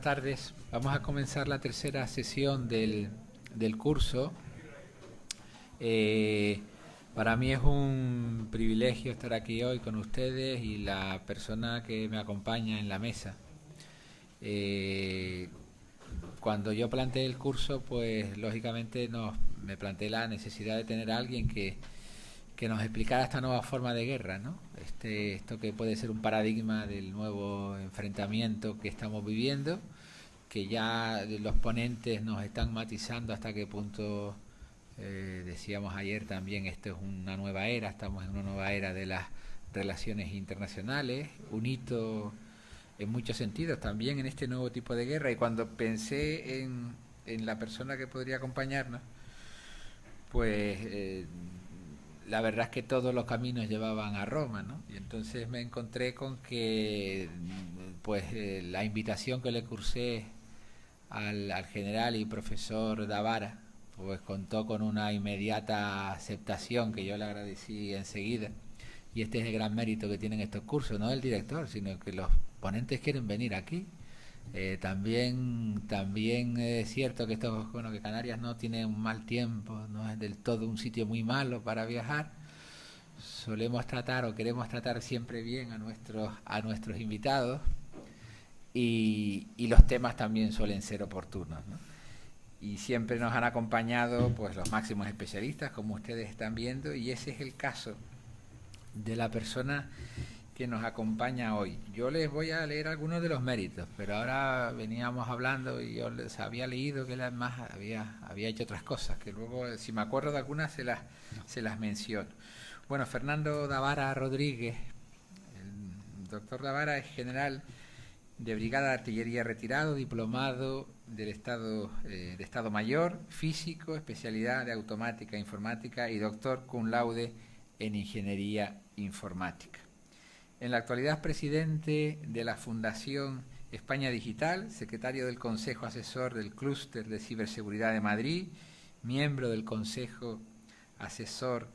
tardes. Vamos a comenzar la tercera sesión del curso. Para mí es un privilegio estar aquí hoy con ustedes y la persona que me acompaña en la mesa. Cuando yo planteé el curso, pues lógicamente me planteé la necesidad de tener a alguien que nos explicara esta nueva forma de guerra, ¿no? Esto que puede ser un paradigma del nuevo enfrentamiento que estamos viviendo, que ya los ponentes nos están matizando hasta qué punto, decíamos ayer también, esto es una nueva era, estamos en una nueva era de las relaciones internacionales, un hito en muchos sentidos también en este nuevo tipo de guerra. Y cuando pensé en la persona que podría acompañarnos, pues la verdad es que todos los caminos llevaban a Roma, ¿no? Y entonces me encontré con que pues la invitación que le cursé al general y profesor Davara pues contó con una inmediata aceptación que yo le agradecí enseguida. Y este es el gran mérito que tienen estos cursos, no del director, sino que los ponentes quieren venir aquí. También es cierto que que Canarias no tiene un mal tiempo, no es del todo un sitio muy malo para viajar. Solemos tratar o queremos tratar siempre bien a nuestros invitados y los temas también suelen ser oportunos, ¿no? Y siempre nos han acompañado pues los máximos especialistas, como ustedes están viendo, y ese es el caso de la persona que nos acompaña hoy. Yo les voy a leer algunos de los méritos, pero ahora veníamos hablando y yo les había leído que además había hecho otras cosas, que luego, si me acuerdo de algunas, se las menciono. Bueno, Fernando Davara Rodríguez, el doctor Davara es general de Brigada de Artillería retirado, diplomado del de Estado Mayor, físico, especialidad de automática e informática y doctor cum laude en Ingeniería Informática. En la actualidad es presidente de la Fundación España Digital, secretario del Consejo Asesor del Clúster de Ciberseguridad de Madrid, miembro del Consejo Asesor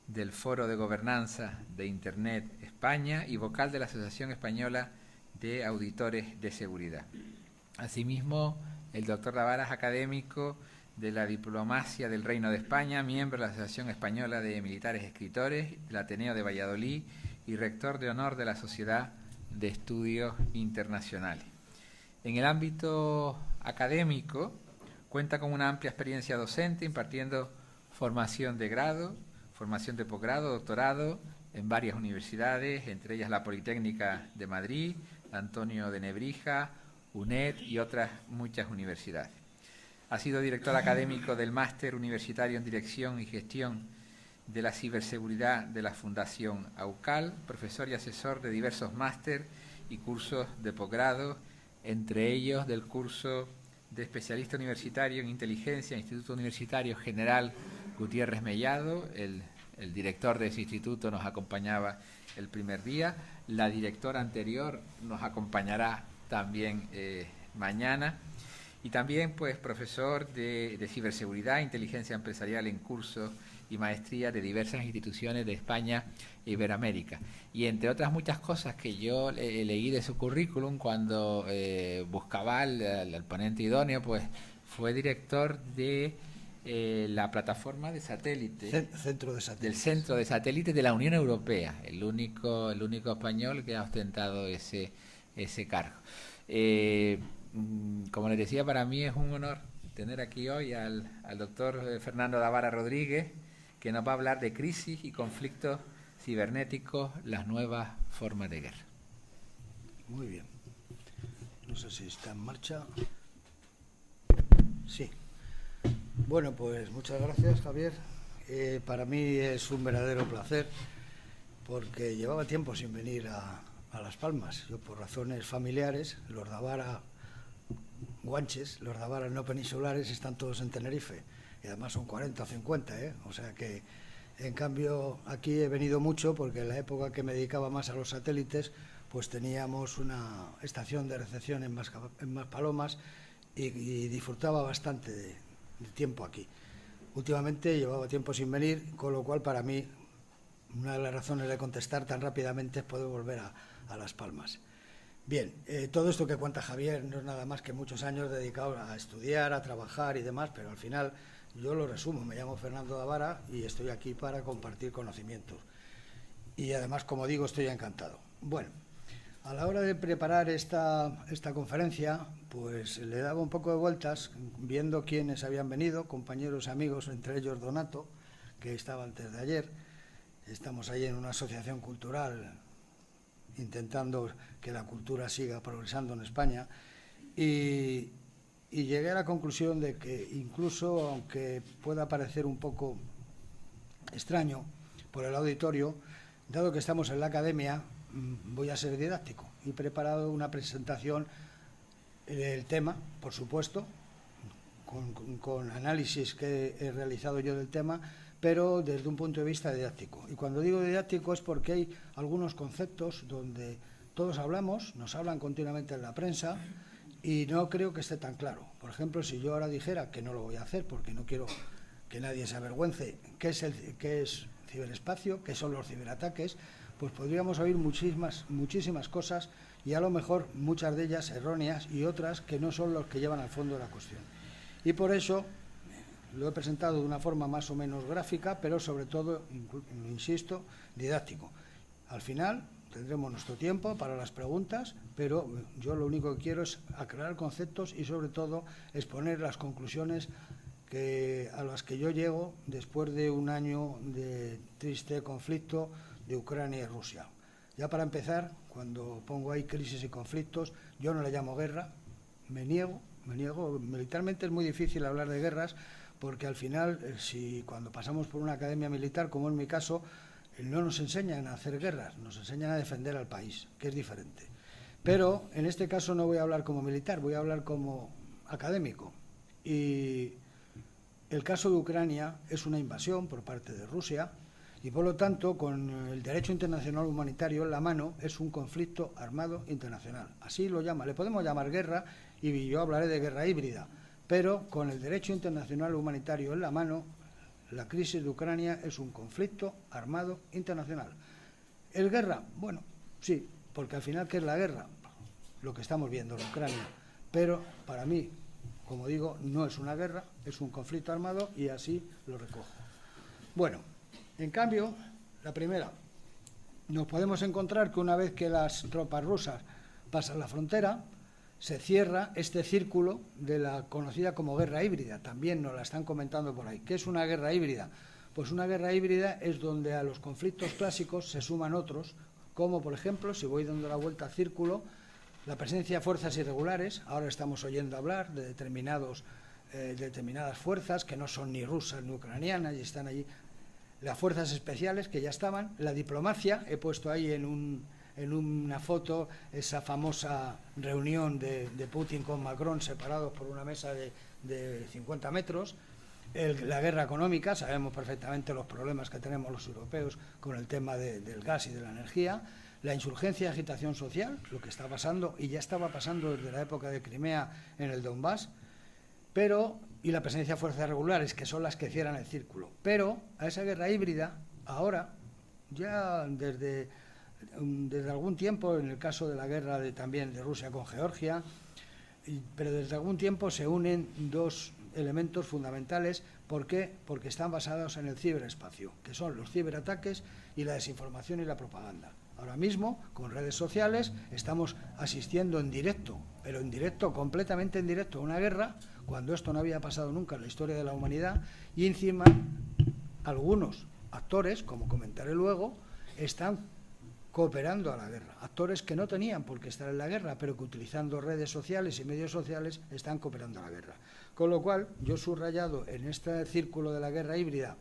del Foro de Gobernanza de Internet España y vocal de la Asociación Española de Auditores de Seguridad. Asimismo, el doctor Davara es académico de la Diplomacia del Reino de España, miembro de la Asociación Española de Militares Escritores, del Ateneo de Valladolid y rector de honor de la Sociedad de Estudios Internacionales. En el ámbito académico, cuenta con una amplia experiencia docente, impartiendo formación de grado, formación de posgrado, doctorado en varias universidades, entre ellas la Politécnica de Madrid, Antonio de Nebrija, UNED y otras muchas universidades. Ha sido director académico del Máster Universitario en Dirección y Gestión de la Ciberseguridad de la Fundación AUCAL, profesor y asesor de diversos máster y cursos de posgrado, entre ellos del curso de especialista universitario en inteligencia, Instituto Universitario General Gutiérrez Mellado. El director de ese instituto nos acompañaba el primer día, la directora anterior nos acompañará también mañana, y también pues profesor de ciberseguridad, inteligencia empresarial en cursos y maestría de diversas instituciones de España e Iberoamérica. Y entre otras muchas cosas que yo leí de su currículum cuando buscaba al ponente idóneo, pues fue director de la plataforma de satélites, del Centro de Satélites de la Unión Europea, el único español que ha ostentado ese cargo. Como les decía, para mí es un honor tener aquí hoy al doctor Fernando Davara Rodríguez, que nos va a hablar de crisis y conflictos cibernéticos, las nuevas formas de guerra. Muy bien. No sé si está en marcha. Sí. Bueno, pues muchas gracias, Javier. Para mí es un verdadero placer, porque llevaba tiempo sin venir a Las Palmas. Yo, por razones familiares, los Davara guanches, los Davara no peninsulares, están todos en Tenerife. Y además son 40 o 50, ¿eh? O sea que, en cambio, aquí he venido mucho porque en la época que me dedicaba más a los satélites, pues teníamos una estación de recepción en Maspalomas y disfrutaba bastante de tiempo aquí. Últimamente llevaba tiempo sin venir, con lo cual para mí una de las razones de contestar tan rápidamente es poder volver a Las Palmas. Bien, todo esto que cuenta Javier no es nada más que muchos años dedicados a estudiar, a trabajar y demás, pero al final yo lo resumo. Me llamo Fernando Davara y estoy aquí para compartir conocimientos. Y además, como digo, estoy encantado. Bueno, a la hora de preparar esta conferencia, pues le daba un poco de vueltas, viendo quiénes habían venido, compañeros, amigos, entre ellos Donato, que estaba antes de ayer. Estamos ahí en una asociación cultural intentando que la cultura siga progresando en España y llegué a la conclusión de que incluso aunque pueda parecer un poco extraño por el auditorio, dado que estamos en la academia, voy a ser didáctico y he preparado una presentación del tema, por supuesto, con análisis que he realizado yo del tema, pero desde un punto de vista didáctico. Y cuando digo didáctico es porque hay algunos conceptos donde todos hablamos, nos hablan continuamente en la prensa y no creo que esté tan claro. Por ejemplo, si yo ahora dijera, que no lo voy a hacer porque no quiero que nadie se avergüence, qué es ciberespacio, qué son los ciberataques, pues podríamos oír muchísimas cosas y a lo mejor muchas de ellas erróneas y otras que no son los que llevan al fondo de la cuestión. Y por eso lo he presentado de una forma más o menos gráfica, pero sobre todo, insisto, didáctico. Al final tendremos nuestro tiempo para las preguntas, pero yo lo único que quiero es aclarar conceptos y sobre todo exponer las conclusiones a las que yo llego después de un año de triste conflicto de Ucrania y Rusia. Ya para empezar, cuando pongo ahí crisis y conflictos, yo no le llamo guerra, me niego. Militarmente es muy difícil hablar de guerras porque al final, si cuando pasamos por una academia militar, como en mi caso, no nos enseñan a hacer guerras, nos enseñan a defender al país, que es diferente. Pero en este caso no voy a hablar como militar, voy a hablar como académico. Y el caso de Ucrania es una invasión por parte de Rusia y, por lo tanto, con el derecho internacional humanitario en la mano, es un conflicto armado internacional. Así lo llama. Le podemos llamar guerra y yo hablaré de guerra híbrida, pero con el derecho internacional humanitario en la mano, la crisis de Ucrania es un conflicto armado internacional. ¿Es guerra? Bueno, sí, porque al final, ¿qué es la guerra? Lo que estamos viendo en Ucrania. Pero para mí, como digo, no es una guerra, es un conflicto armado y así lo recojo. Bueno, en cambio, la primera, nos podemos encontrar que una vez que las tropas rusas pasan la frontera, se cierra este círculo de la conocida como guerra híbrida. También nos la están comentando por ahí. ¿Qué es una guerra híbrida? Pues una guerra híbrida es donde a los conflictos clásicos se suman otros, como por ejemplo, si voy dando la vuelta al círculo, la presencia de fuerzas irregulares. Ahora estamos oyendo hablar de determinadas fuerzas que no son ni rusas ni ucranianas y están allí. Las fuerzas especiales que ya estaban, la diplomacia, he puesto ahí en una foto esa famosa reunión de Putin con Macron separados por una mesa de 50 metros, la guerra económica, sabemos perfectamente los problemas que tenemos los europeos con el tema del gas y de la energía, la insurgencia y agitación social, lo que está pasando y ya estaba pasando desde la época de Crimea en el Donbass, y la presencia de fuerzas regulares, que son las que cierran el círculo. Pero a esa guerra híbrida, ahora, ya desde algún tiempo, en el caso de la guerra también de Rusia con Georgia, pero desde algún tiempo se unen dos elementos fundamentales. ¿Por qué? Porque están basados en el ciberespacio, que son los ciberataques y la desinformación y la propaganda. Ahora mismo, con redes sociales, estamos asistiendo en directo, pero en directo, completamente en directo, a una guerra, cuando esto no había pasado nunca en la historia de la humanidad, y encima algunos actores, como comentaré luego, están cooperando a la guerra. Actores que no tenían por qué estar en la guerra, pero que utilizando redes sociales y medios sociales están cooperando a la guerra. Con lo cual, yo he subrayado en este círculo de la guerra híbrida,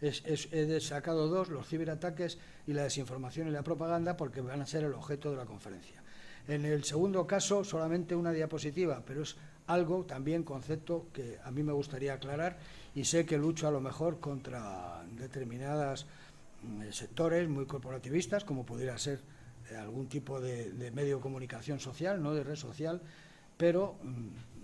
he sacado dos, los ciberataques y la desinformación y la propaganda, porque van a ser el objeto de la conferencia. En el segundo caso, solamente una diapositiva, pero es algo, también concepto, que a mí me gustaría aclarar, y sé que lucho a lo mejor contra determinados sectores muy corporativistas, como pudiera ser algún tipo de medio de comunicación social, no de red social, pero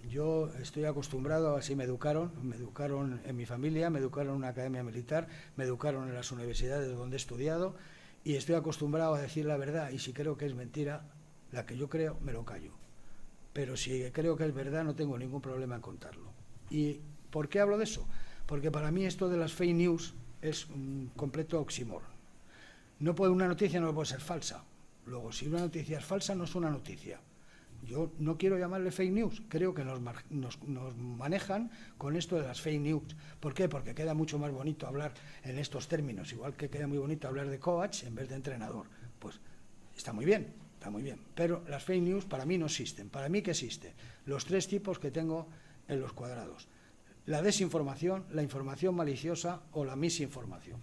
yo estoy acostumbrado, así me educaron en mi familia, me educaron en una academia militar, me educaron en las universidades donde he estudiado, y estoy acostumbrado a decir la verdad, y si creo que es mentira, La que yo creo, me lo callo. Pero si creo que es verdad, no tengo ningún problema en contarlo. ¿Y por qué hablo de eso? Porque para mí esto de las fake news es un completo oxímoron. Una noticia no puede ser falsa. Luego, si una noticia es falsa, no es una noticia. Yo no quiero llamarle fake news, creo que nos manejan con esto de las fake news. ¿Por qué? Porque queda mucho más bonito hablar en estos términos, igual que queda muy bonito hablar de coach en vez de entrenador. Pues está muy bien, pero las fake news para mí no existen. ¿Para mí qué existe? Los tres tipos que tengo en los cuadrados: la desinformación, la información maliciosa o la misinformación.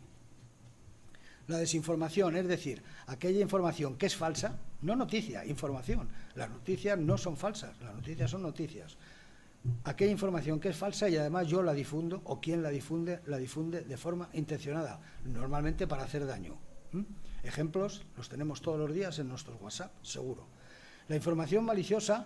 La desinformación, es decir, aquella información que es falsa, no noticia, información. Las noticias no son falsas, las noticias son noticias. Aquella información que es falsa y además yo la difundo, o quien la difunde de forma intencionada, normalmente para hacer daño. Ejemplos los tenemos todos los días en nuestros WhatsApp, seguro. La información maliciosa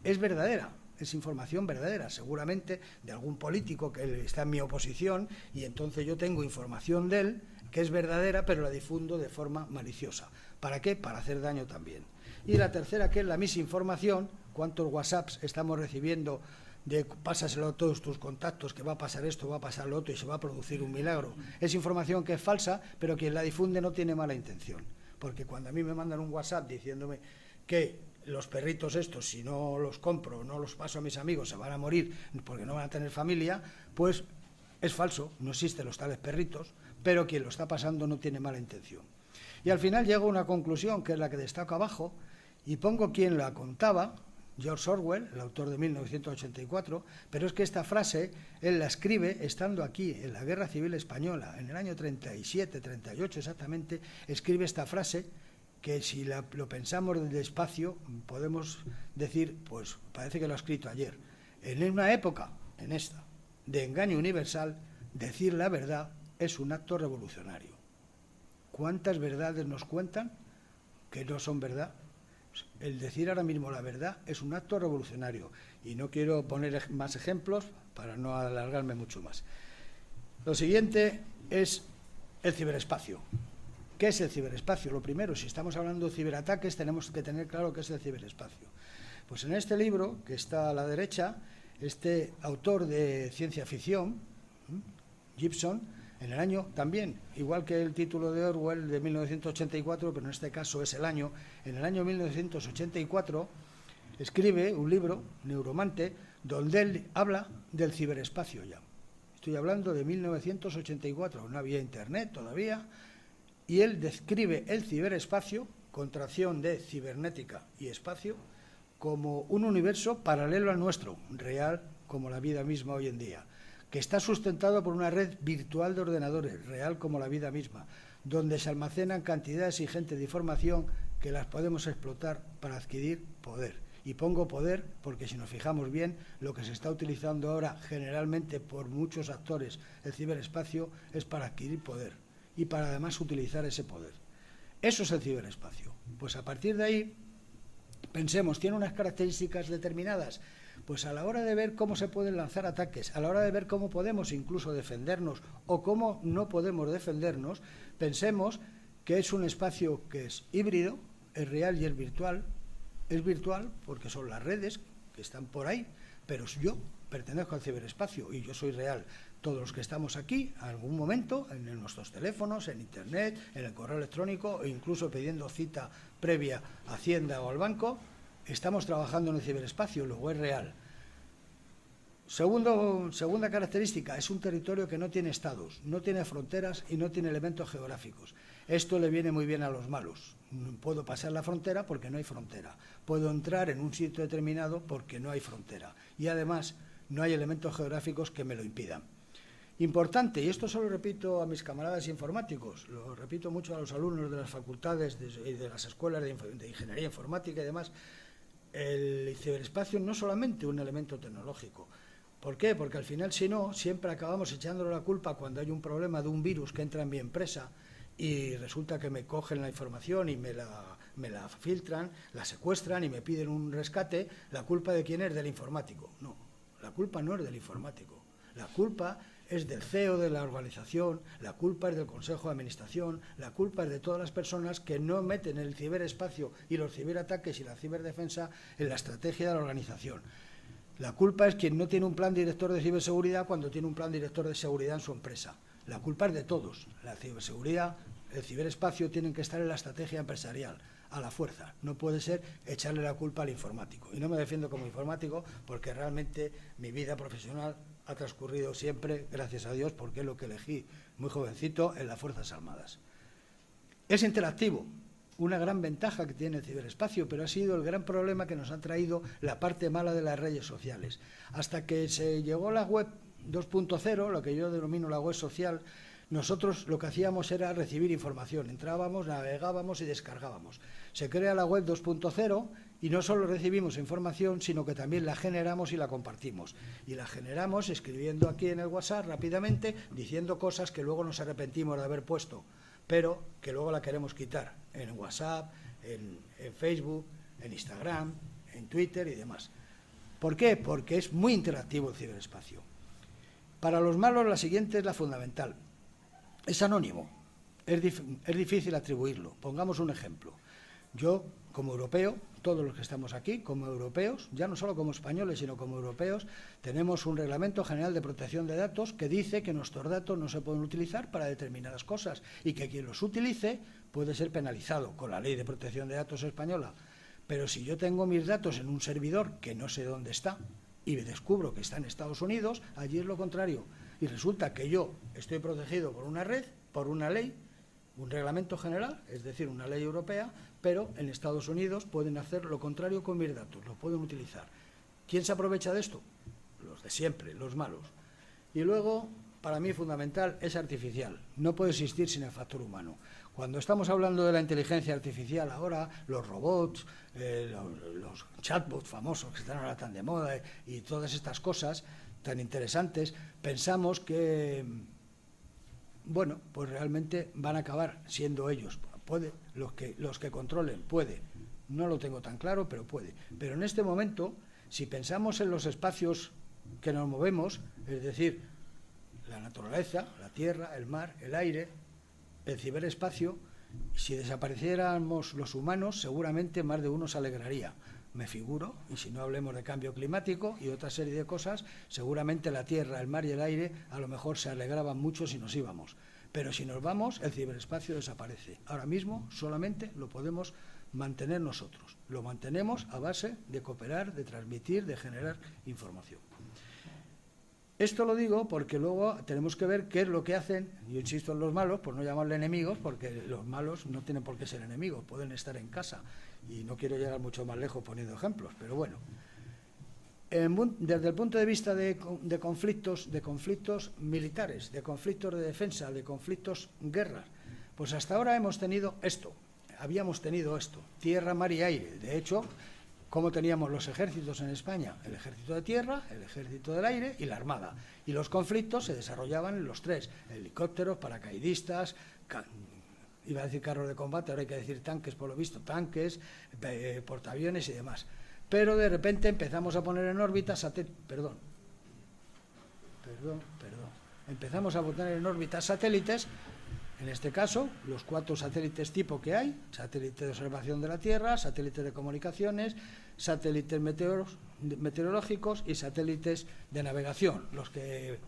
es verdadera, es información verdadera, seguramente de algún político que está en mi oposición y entonces yo tengo información de él que es verdadera, pero la difundo de forma maliciosa. ¿Para qué? Para hacer daño también. Y la tercera, que es la misinformación. ¿Cuántos WhatsApps estamos recibiendo de pásaselo a todos tus contactos, que va a pasar esto, va a pasar lo otro y se va a producir un milagro? Es información que es falsa, pero quien la difunde no tiene mala intención. Porque cuando a mí me mandan un WhatsApp diciéndome que los perritos estos, si no los compro, no los paso a mis amigos, se van a morir porque no van a tener familia, pues es falso, no existen los tales perritos, pero quien lo está pasando no tiene mala intención. Y al final llego a una conclusión, que es la que destaco abajo, y pongo quien la contaba, George Orwell, el autor de 1984, pero es que esta frase él la escribe estando aquí, en la Guerra Civil Española, en el año 37, 38 exactamente, escribe esta frase que si lo pensamos despacio podemos decir, pues parece que lo ha escrito ayer. En una época, en esta, de engaño universal, decir la verdad es un acto revolucionario. ¿Cuántas verdades nos cuentan que no son verdad? El decir ahora mismo la verdad es un acto revolucionario. Y no quiero poner más ejemplos para no alargarme mucho más. Lo siguiente es el ciberespacio. ¿Qué es el ciberespacio? Lo primero, si estamos hablando de ciberataques, tenemos que tener claro qué es el ciberespacio. Pues en este libro, que está a la derecha, este autor de ciencia ficción, Gibson, en el año también, igual que el título de Orwell de 1984, pero en este caso es el año, en el año 1984 escribe un libro, Neuromante, donde él habla del ciberespacio ya. Estoy hablando de 1984, no había internet todavía, y él describe el ciberespacio, contracción de cibernética y espacio, como un universo paralelo al nuestro, real como la vida misma hoy en día, que está sustentado por una red virtual de ordenadores, real como la vida misma, donde se almacenan cantidades ingentes de información que las podemos explotar para adquirir poder. Y pongo poder porque si nos fijamos bien, lo que se está utilizando ahora generalmente por muchos actores, el ciberespacio, es para adquirir poder y para además utilizar ese poder. Eso es el ciberespacio. Pues a partir de ahí, pensemos, ¿tiene unas características determinadas? Pues a la hora de ver cómo se pueden lanzar ataques, a la hora de ver cómo podemos incluso defendernos o cómo no podemos defendernos, pensemos que es un espacio que es híbrido, es real y es virtual. Es virtual porque son las redes que están por ahí, pero yo pertenezco al ciberespacio y yo soy real. Todos los que estamos aquí, en algún momento, en nuestros teléfonos, en internet, en el correo electrónico e incluso pidiendo cita previa a Hacienda o al banco, estamos trabajando en el ciberespacio, luego es real. Segunda característica, es un territorio que no tiene estados, no tiene fronteras y no tiene elementos geográficos. Esto le viene muy bien a los malos. Puedo pasar la frontera porque no hay frontera. Puedo entrar en un sitio determinado porque no hay frontera. Y además no hay elementos geográficos que me lo impidan. Importante, y esto se lo repito a mis camaradas informáticos, lo repito mucho a los alumnos de las facultades y de las escuelas de ingeniería informática y demás, el ciberespacio no es solamente un elemento tecnológico. ¿Por qué? Porque al final, si no, siempre acabamos echándole la culpa cuando hay un problema de un virus que entra en mi empresa y resulta que me cogen la información y me la filtran, la secuestran y me piden un rescate. ¿La culpa de quién es? Del informático. No, la culpa no es del informático. La culpa es del CEO de la organización, la culpa es del Consejo de Administración, la culpa es de todas las personas que no meten el ciberespacio y los ciberataques y la ciberdefensa en la estrategia de la organización. La culpa es quien no tiene un plan director de ciberseguridad cuando tiene un plan director de seguridad en su empresa. La culpa es de todos. La ciberseguridad, el ciberespacio tienen que estar en la estrategia empresarial, a la fuerza. No puede ser echarle la culpa al informático. Y no me defiendo como informático porque realmente mi vida profesional ha transcurrido siempre, gracias a Dios, porque es lo que elegí muy jovencito en las Fuerzas Armadas. Es interactivo, una gran ventaja que tiene el ciberespacio, pero ha sido el gran problema que nos ha traído la parte mala de las redes sociales. Hasta que se llegó la web 2.0, lo que yo denomino la web social, nosotros lo que hacíamos era recibir información. Entrábamos, navegábamos y descargábamos. Se crea la web 2.0 y no solo recibimos información, sino que también la generamos y la compartimos. Y la generamos escribiendo aquí en el WhatsApp rápidamente, diciendo cosas que luego nos arrepentimos de haber puesto, pero que luego la queremos quitar en WhatsApp, en Facebook, en Instagram, en Twitter y demás. ¿Por qué? Porque es muy interactivo el ciberespacio. Para los malos la siguiente es la fundamental. Es anónimo, es difícil atribuirlo. Pongamos un ejemplo. Yo, como europeo, todos los que estamos aquí, como europeos, ya no solo como españoles, sino como europeos, tenemos un Reglamento General de Protección de Datos que dice que nuestros datos no se pueden utilizar para determinadas cosas y que quien los utilice puede ser penalizado con la Ley de Protección de Datos española. Pero si yo tengo mis datos en un servidor que no sé dónde está y descubro que está en Estados Unidos, allí es lo contrario. Y resulta que yo estoy protegido por una red, por una ley, un reglamento general, es decir, una ley europea, pero en Estados Unidos pueden hacer lo contrario con mis datos, los pueden utilizar. ¿Quién se aprovecha de esto? Los de siempre, los malos. Y luego, para mí fundamental, es artificial. No puede existir sin el factor humano. Cuando estamos hablando de la inteligencia artificial ahora, los robots, los chatbots famosos que están ahora tan de moda y todas estas cosas tan interesantes, pensamos que, bueno, pues realmente van a acabar siendo ellos. Puede, los que controlen, puede. No lo tengo tan claro, pero puede. Pero en este momento, si pensamos en los espacios que nos movemos, es decir, la naturaleza, la tierra, el mar, el aire, el ciberespacio, si desapareciéramos los humanos, seguramente más de uno se alegraría. Me figuro, y si no hablemos de cambio climático y otra serie de cosas, seguramente la tierra, el mar y el aire a lo mejor se alegraban mucho si nos íbamos. Pero si nos vamos, el ciberespacio desaparece. Ahora mismo solamente lo podemos mantener nosotros. Lo mantenemos a base de cooperar, de transmitir, de generar información. Esto lo digo porque luego tenemos que ver qué es lo que hacen, yo insisto en los malos, por no llamarle enemigos, porque los malos no tienen por qué ser enemigos, pueden estar en casa. Y no quiero llegar mucho más lejos poniendo ejemplos, pero bueno. Desde el punto de vista de conflictos militares, de conflictos de defensa, de conflictos guerras, pues hasta ahora habíamos tenido esto, tierra, mar y aire. De hecho, ¿cómo teníamos los ejércitos en España? El ejército de tierra, el ejército del aire y la armada. Y los conflictos se desarrollaban en los tres: helicópteros, paracaidistas, iba a decir carros de combate, ahora hay que decir tanques, por lo visto, tanques, portaaviones y demás. Pero de repente empezamos a poner en órbita empezamos a poner en órbita satélites, en este caso, los 4 satélites tipo que hay: satélite de observación de la Tierra, satélites de comunicaciones, satélites meteorológicos y satélites de navegación, los que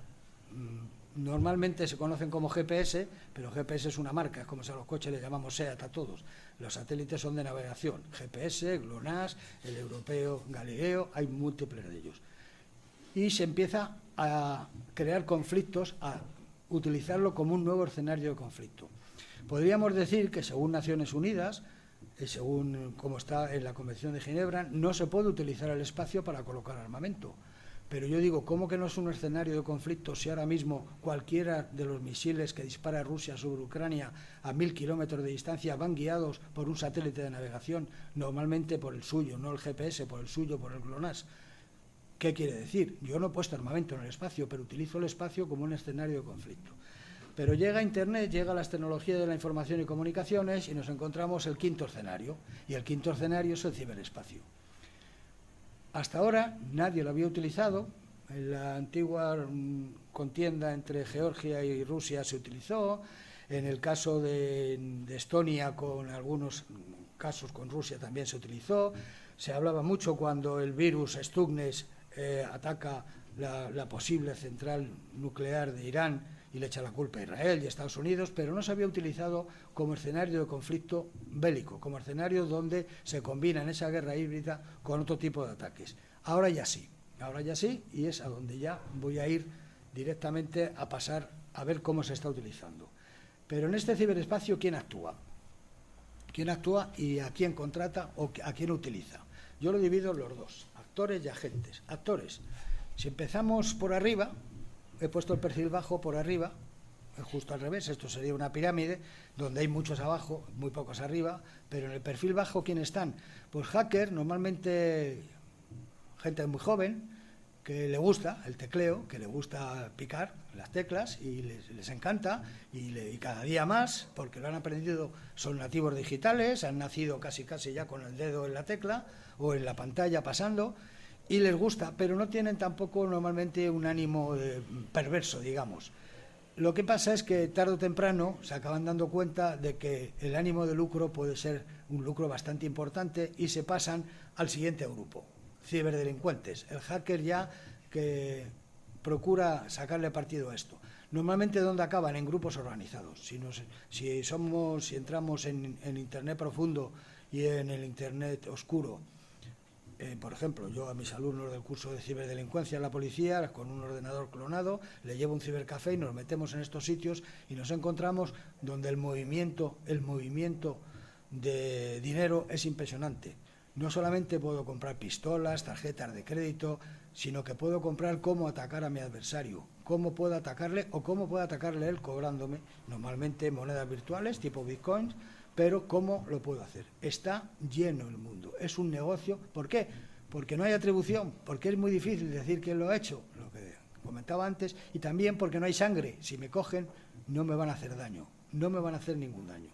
normalmente se conocen como GPS, pero GPS es una marca, es como si a los coches le llamamos SEAT a todos. Los satélites son de navegación: GPS, GLONASS, el europeo Galileo, hay múltiples de ellos. Y se empieza a crear conflictos, a utilizarlo como un nuevo escenario de conflicto. Podríamos decir que, según Naciones Unidas, según como está en la Convención de Ginebra, no se puede utilizar el espacio para colocar armamento. Pero yo digo, ¿cómo que no es un escenario de conflicto si ahora mismo cualquiera de los misiles que dispara Rusia sobre Ucrania a 1000 kilómetros de distancia van guiados por un satélite de navegación, normalmente por el suyo, no el GPS, por el suyo, por el GLONASS? ¿Qué quiere decir? Yo no he puesto armamento en el espacio, pero utilizo el espacio como un escenario de conflicto. Pero llega Internet, llega las tecnologías de la información y comunicaciones y nos encontramos el quinto escenario. Y el quinto escenario es el ciberespacio. Hasta ahora nadie lo había utilizado, En la antigua contienda entre Georgia y Rusia se utilizó. En el caso de Estonia, con algunos casos con Rusia, también se utilizó. Se hablaba mucho cuando el virus Stuxnet ataca la posible central nuclear de Irán y le echa la culpa a Israel y Estados Unidos, pero no se había utilizado como escenario de conflicto bélico, como escenario donde se combina en esa guerra híbrida con otro tipo de ataques. Ahora ya sí, y es a donde ya voy a ir directamente a pasar a ver cómo se está utilizando. Pero en este ciberespacio, ¿quién actúa? ¿Quién actúa y a quién contrata o a quién utiliza? Yo lo divido en los dos, actores y agentes. Actores, si empezamos por arriba, he puesto el perfil bajo por arriba, justo al revés, esto sería una pirámide, donde hay muchos abajo, muy pocos arriba, pero en el perfil bajo, ¿quién están? Pues hackers, normalmente gente muy joven, que le gusta el tecleo, que le gusta picar las teclas y les encanta y cada día más, porque lo han aprendido, son nativos digitales, han nacido casi ya con el dedo en la tecla o en la pantalla pasando y les gusta, pero no tienen tampoco normalmente un ánimo perverso, digamos. Lo que pasa es que tarde o temprano se acaban dando cuenta de que el ánimo de lucro puede ser un lucro bastante importante y se pasan al siguiente grupo, ciberdelincuentes, el hacker ya que procura sacarle partido a esto. Normalmente, ¿dónde acaban? En grupos organizados. Si entramos en Internet profundo y en el Internet oscuro, por ejemplo, yo a mis alumnos del curso de ciberdelincuencia en la policía, con un ordenador clonado, le llevo un cibercafé y nos metemos en estos sitios y nos encontramos donde el movimiento de dinero es impresionante. No solamente puedo comprar pistolas, tarjetas de crédito, sino que puedo comprar cómo atacar a mi adversario, cómo puedo atacarle o cómo puede atacarle él cobrándome, normalmente monedas virtuales tipo bitcoins, pero cómo lo puedo hacer. Está lleno el mundo, es un negocio. ¿Por qué? Porque no hay atribución, porque es muy difícil decir quién lo ha hecho, lo que comentaba antes, y también porque no hay sangre. Si me cogen no me van a hacer daño, no me van a hacer ningún daño.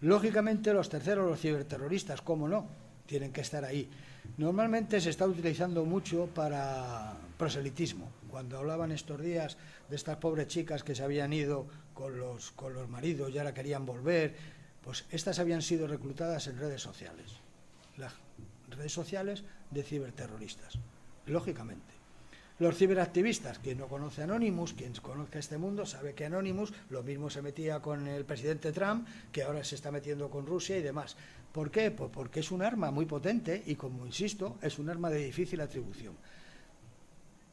Lógicamente los terceros, los ciberterroristas, ¿cómo no? Tienen que estar ahí. Normalmente se está utilizando mucho para proselitismo. Cuando hablaban estos días de estas pobres chicas que se habían ido con los maridos y ahora querían volver, pues estas habían sido reclutadas en redes sociales. Las redes sociales de ciberterroristas, lógicamente. Los ciberactivistas, quien no conoce a Anonymous, quien conozca este mundo, sabe que Anonymous lo mismo se metía con el presidente Trump, que ahora se está metiendo con Rusia y demás. ¿Por qué? Pues porque es un arma muy potente y, como insisto, es un arma de difícil atribución.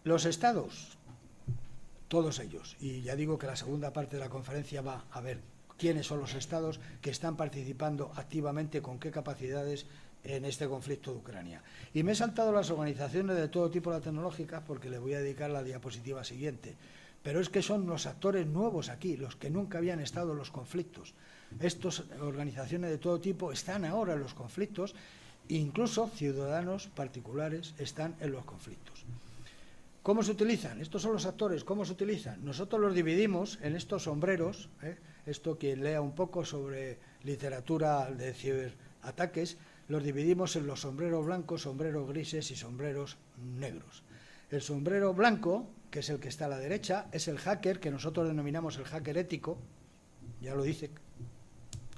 Los estados, todos ellos, y ya digo que la segunda parte de la conferencia va a ver quiénes son los estados que están participando activamente, con qué capacidades en este conflicto de Ucrania. Y me he saltado las organizaciones de todo tipo de tecnológicas porque le voy a dedicar la diapositiva siguiente. Pero es que son los actores nuevos aquí, los que nunca habían estado en los conflictos. Estas organizaciones de todo tipo están ahora en los conflictos, incluso ciudadanos particulares están en los conflictos. ¿Cómo se utilizan? Estos son los actores, ¿cómo se utilizan? Nosotros los dividimos en estos sombreros, esto quien lea un poco sobre literatura de ciberataques, los dividimos en los sombreros blancos, sombreros grises y sombreros negros. El sombrero blanco, que es el que está a la derecha, es el hacker, que nosotros denominamos el hacker ético, ya lo dice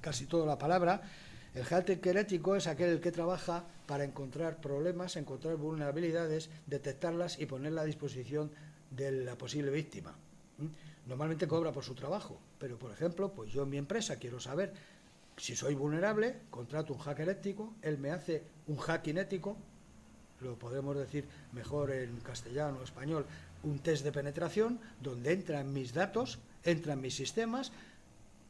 casi toda la palabra. El hacker ético es aquel que trabaja para encontrar problemas, encontrar vulnerabilidades, detectarlas y ponerlas a disposición de la posible víctima. Normalmente cobra por su trabajo, pero por ejemplo, pues yo en mi empresa quiero saber si soy vulnerable, contrato un hacker ético, él me hace un hacking ético, lo podemos decir mejor en castellano o español, un test de penetración, donde entran mis datos, entran mis sistemas,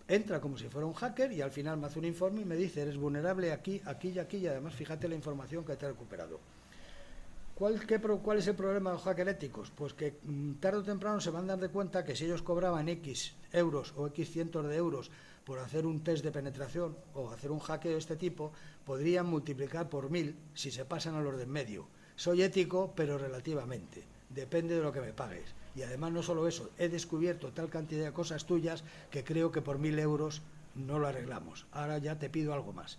entra como si fuera un hacker y al final me hace un informe y me dice, eres vulnerable aquí, aquí y aquí, y además fíjate la información que te he recuperado. ¿Cuál es el problema de los hackers éticos? Pues que tarde o temprano se van a dar de cuenta que si ellos cobraban X euros o X cientos de euros por hacer un test de penetración o hacer un hackeo de este tipo, podrían multiplicar por 1000 si se pasan a los de en medio. Soy ético, pero relativamente. Depende de lo que me pagues. Y además no solo eso, he descubierto tal cantidad de cosas tuyas que creo que por 1000 euros no lo arreglamos. Ahora ya te pido algo más.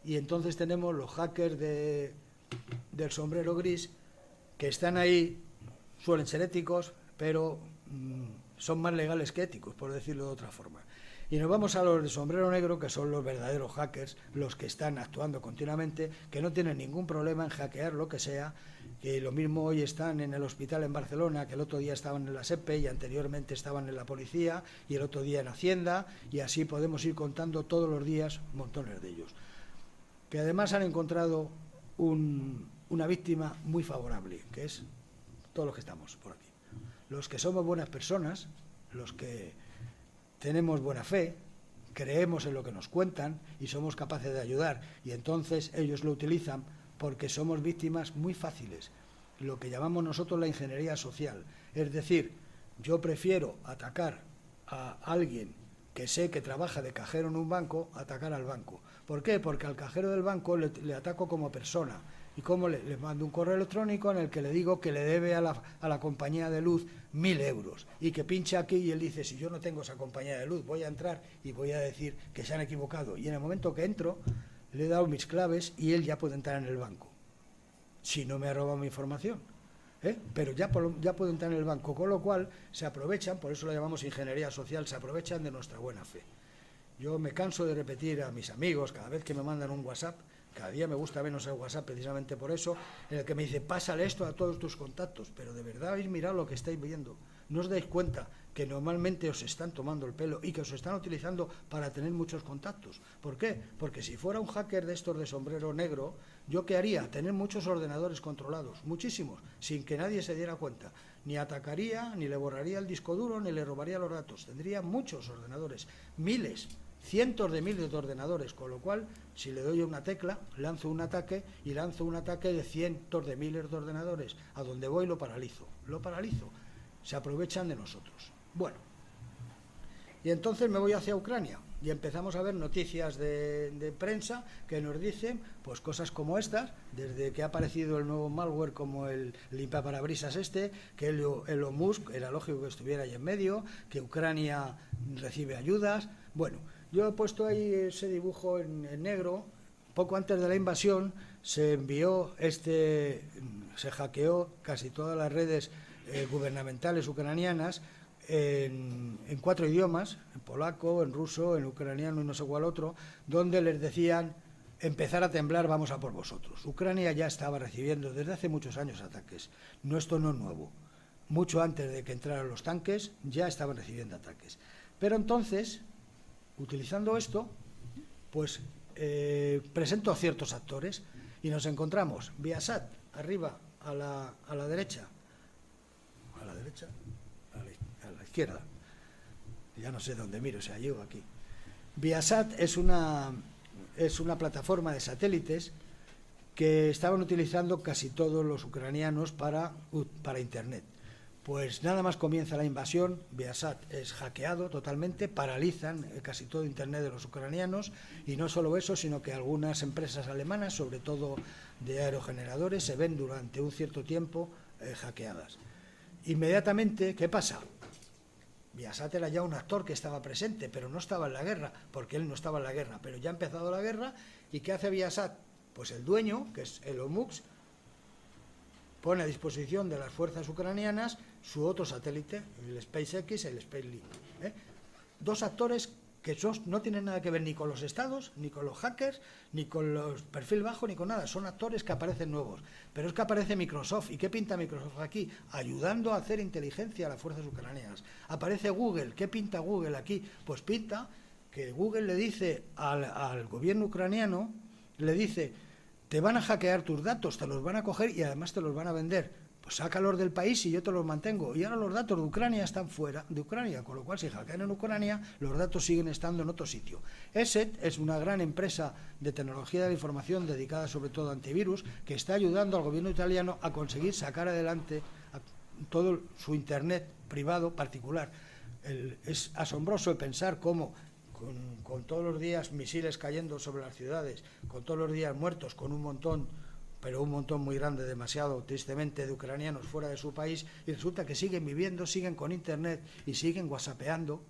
Y entonces tenemos los hackers del sombrero gris que están ahí suelen ser éticos, pero son más legales que éticos, por decirlo de otra forma. Y nos vamos a los de sombrero negro, que son los verdaderos hackers, los que están actuando continuamente, que no tienen ningún problema en hackear lo que sea, que lo mismo hoy están en el hospital en Barcelona, que el otro día estaban en la SEPE y anteriormente estaban en la policía y el otro día en Hacienda, y así podemos ir contando todos los días montones de ellos. Que además han encontrado una víctima muy favorable, que es todos los que estamos por aquí. Los que somos buenas personas, los que tenemos buena fe, creemos en lo que nos cuentan y somos capaces de ayudar, y entonces ellos lo utilizan porque somos víctimas muy fáciles, lo que llamamos nosotros la ingeniería social. Es decir, yo prefiero atacar a alguien que sé que trabaja de cajero en un banco, atacar al banco. ¿Por qué? Porque al cajero del banco le ataco como persona. ¿Y cómo le mando un correo electrónico en el que le digo que le debe a la compañía de luz 1.000 euros? Y que pincha aquí y él dice, si yo no tengo esa compañía de luz, voy a entrar y voy a decir que se han equivocado. Y en el momento que entro, le he dado mis claves y él ya puede entrar en el banco. Si no me ha robado mi información. Pero ya puede entrar en el banco. Con lo cual se aprovechan, por eso lo llamamos ingeniería social, se aprovechan de nuestra buena fe. Yo me canso de repetir a mis amigos, cada vez que me mandan un WhatsApp, cada día me gusta menos el WhatsApp precisamente por eso, en el que me dice, pásale esto a todos tus contactos, pero de verdad habéis mirado lo que estáis viendo. ¿No os dais cuenta que normalmente os están tomando el pelo y que os están utilizando para tener muchos contactos? ¿Por qué? Porque si fuera un hacker de estos de sombrero negro, ¿yo qué haría? Tener muchos ordenadores controlados, muchísimos, sin que nadie se diera cuenta. Ni atacaría, ni le borraría el disco duro, ni le robaría los datos. Tendría muchos ordenadores, miles, cientos de miles de ordenadores, con lo cual, si le doy una tecla, lanzo un ataque y lanzo un ataque de cientos de miles de ordenadores. A donde voy lo paralizo. Se aprovechan de nosotros. Bueno, y entonces me voy hacia Ucrania y empezamos a ver noticias de prensa que nos dicen pues cosas como estas, desde que ha aparecido el nuevo malware como el limpiaparabrisas que Elon Musk, era lógico que estuviera ahí en medio, que Ucrania recibe ayudas. Bueno, yo he puesto ahí ese dibujo en negro. Poco antes de la invasión se hackeó casi todas las redes gubernamentales ucranianas en 4 idiomas, en polaco, en ruso, en ucraniano y no sé cuál otro, donde les decían empezar a temblar, vamos a por vosotros. Ucrania ya estaba recibiendo desde hace muchos años ataques. Esto no es nuevo. Mucho antes de que entraran los tanques ya estaban recibiendo ataques. Pero entonces, utilizando esto, pues presento a ciertos actores y nos encontramos Viasat, arriba, a la derecha, a la izquierda, ya no sé dónde miro, si allí o aquí. Viasat es una plataforma de satélites que estaban utilizando casi todos los ucranianos para Internet. Pues nada más comienza la invasión, Viasat es hackeado totalmente, paralizan casi todo Internet de los ucranianos, y no solo eso, sino que algunas empresas alemanas, sobre todo de aerogeneradores, se ven durante un cierto tiempo hackeadas. Inmediatamente, ¿qué pasa? Viasat era ya un actor que estaba presente, pero no estaba en la guerra, porque él no estaba en la guerra, pero ya ha empezado la guerra. ¿Y qué hace Viasat? Pues el dueño, que es Elon Musk, pone a disposición de las fuerzas ucranianas su otro satélite, el SpaceX, el Starlink. Dos actores que no tienen nada que ver ni con los estados, ni con los hackers, ni con los perfil bajo, ni con nada. Son actores que aparecen nuevos. Pero es que aparece Microsoft. ¿Y qué pinta Microsoft aquí? Ayudando a hacer inteligencia a las fuerzas ucranianas. Aparece Google. ¿Qué pinta Google aquí? Pues pinta que Google le dice al gobierno ucraniano, le dice, te van a hackear tus datos, te los van a coger y además te los van a vender. Pues sácalos del país y yo te los mantengo. Y ahora los datos de Ucrania están fuera de Ucrania, con lo cual si hackean en Ucrania, los datos siguen estando en otro sitio. ESET es una gran empresa de tecnología de la información dedicada sobre todo a antivirus, que está ayudando al gobierno italiano a conseguir sacar adelante todo su Internet privado particular. Es asombroso pensar cómo con todos los días misiles cayendo sobre las ciudades, con todos los días muertos, con un montón muy grande, demasiado tristemente, de ucranianos fuera de su país, y resulta que siguen viviendo, siguen con Internet y siguen whatsappeando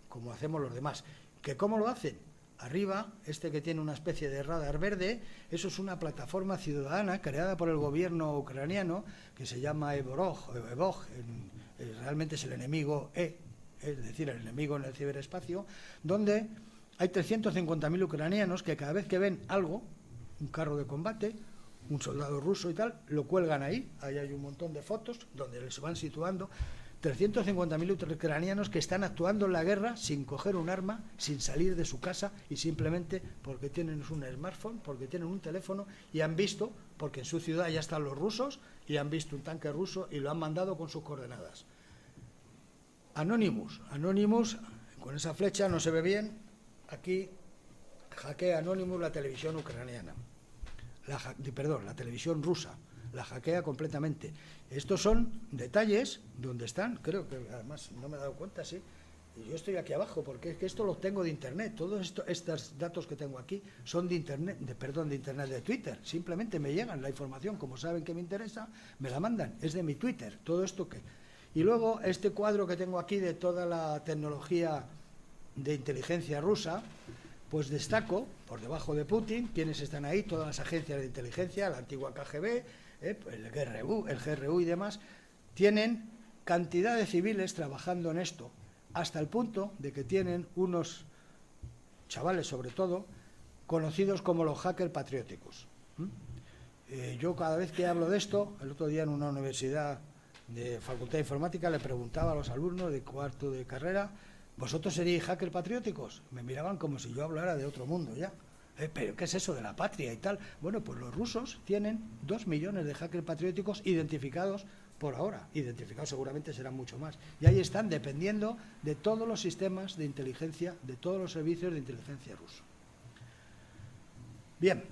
como hacemos los demás. ¿Que cómo lo hacen? arriba, este que tiene una especie de radar verde, eso es una plataforma ciudadana creada por el gobierno ucraniano que se llama Evog, realmente es el enemigo es decir, el enemigo en el ciberespacio, donde hay 350.000 ucranianos que cada vez que ven algo, un carro de combate, un soldado ruso y tal, lo cuelgan ahí hay un montón de fotos donde les van situando 350.000 ucranianos que están actuando en la guerra sin coger un arma, sin salir de su casa y simplemente porque tienen un smartphone, porque tienen un teléfono y han visto, porque en su ciudad ya están los rusos y han visto un tanque ruso y lo han mandado con sus coordenadas. Anonymous, con esa flecha no se ve bien, aquí hackea Anonymous la televisión ucraniana, la televisión rusa, la hackea completamente. Estos son detalles donde están, creo que además no me he dado cuenta, sí, y yo estoy aquí abajo porque es que esto lo tengo de internet, todos estos datos que tengo aquí son de internet, de Twitter, simplemente me llegan la información, como saben que me interesa, me la mandan, es de mi Twitter, todo esto que... Y luego este cuadro que tengo aquí de toda la tecnología de inteligencia rusa, pues destaco, por debajo de Putin, quienes están ahí, todas las agencias de inteligencia, la antigua KGB, el GRU y demás, tienen cantidad de civiles trabajando en esto, hasta el punto de que tienen unos chavales, sobre todo, conocidos como los hackers patrióticos. Yo cada vez que hablo de esto, el otro día en una universidad de Facultad de Informática le preguntaba a los alumnos de cuarto de carrera, ¿vosotros seríais hackers patrióticos? Me miraban como si yo hablara de otro mundo ya. ¿Pero qué es eso de la patria y tal? Bueno, pues los rusos tienen 2 millones de hackers patrióticos identificados por ahora. Identificados seguramente serán mucho más. Y ahí están dependiendo de todos los sistemas de inteligencia, de todos los servicios de inteligencia rusos. Bien,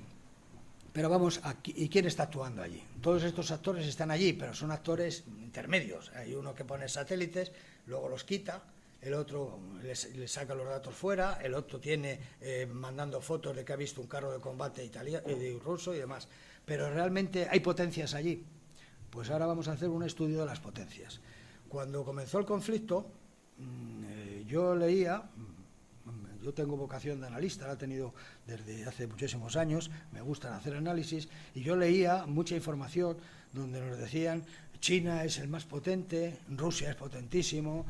pero vamos aquí. ¿Y quién está actuando allí? Todos estos actores están allí, pero son actores intermedios. Hay uno que pone satélites, luego los quita, el otro le saca los datos fuera, el otro tiene mandando fotos de que ha visto un carro de combate ruso y demás. Pero realmente hay potencias allí. Pues ahora vamos a hacer un estudio de las potencias. Cuando comenzó el conflicto, yo leía, yo tengo vocación de analista, la he tenido desde hace muchísimos años, me gusta hacer análisis, y yo leía mucha información donde nos decían China es el más potente, Rusia es potentísimo,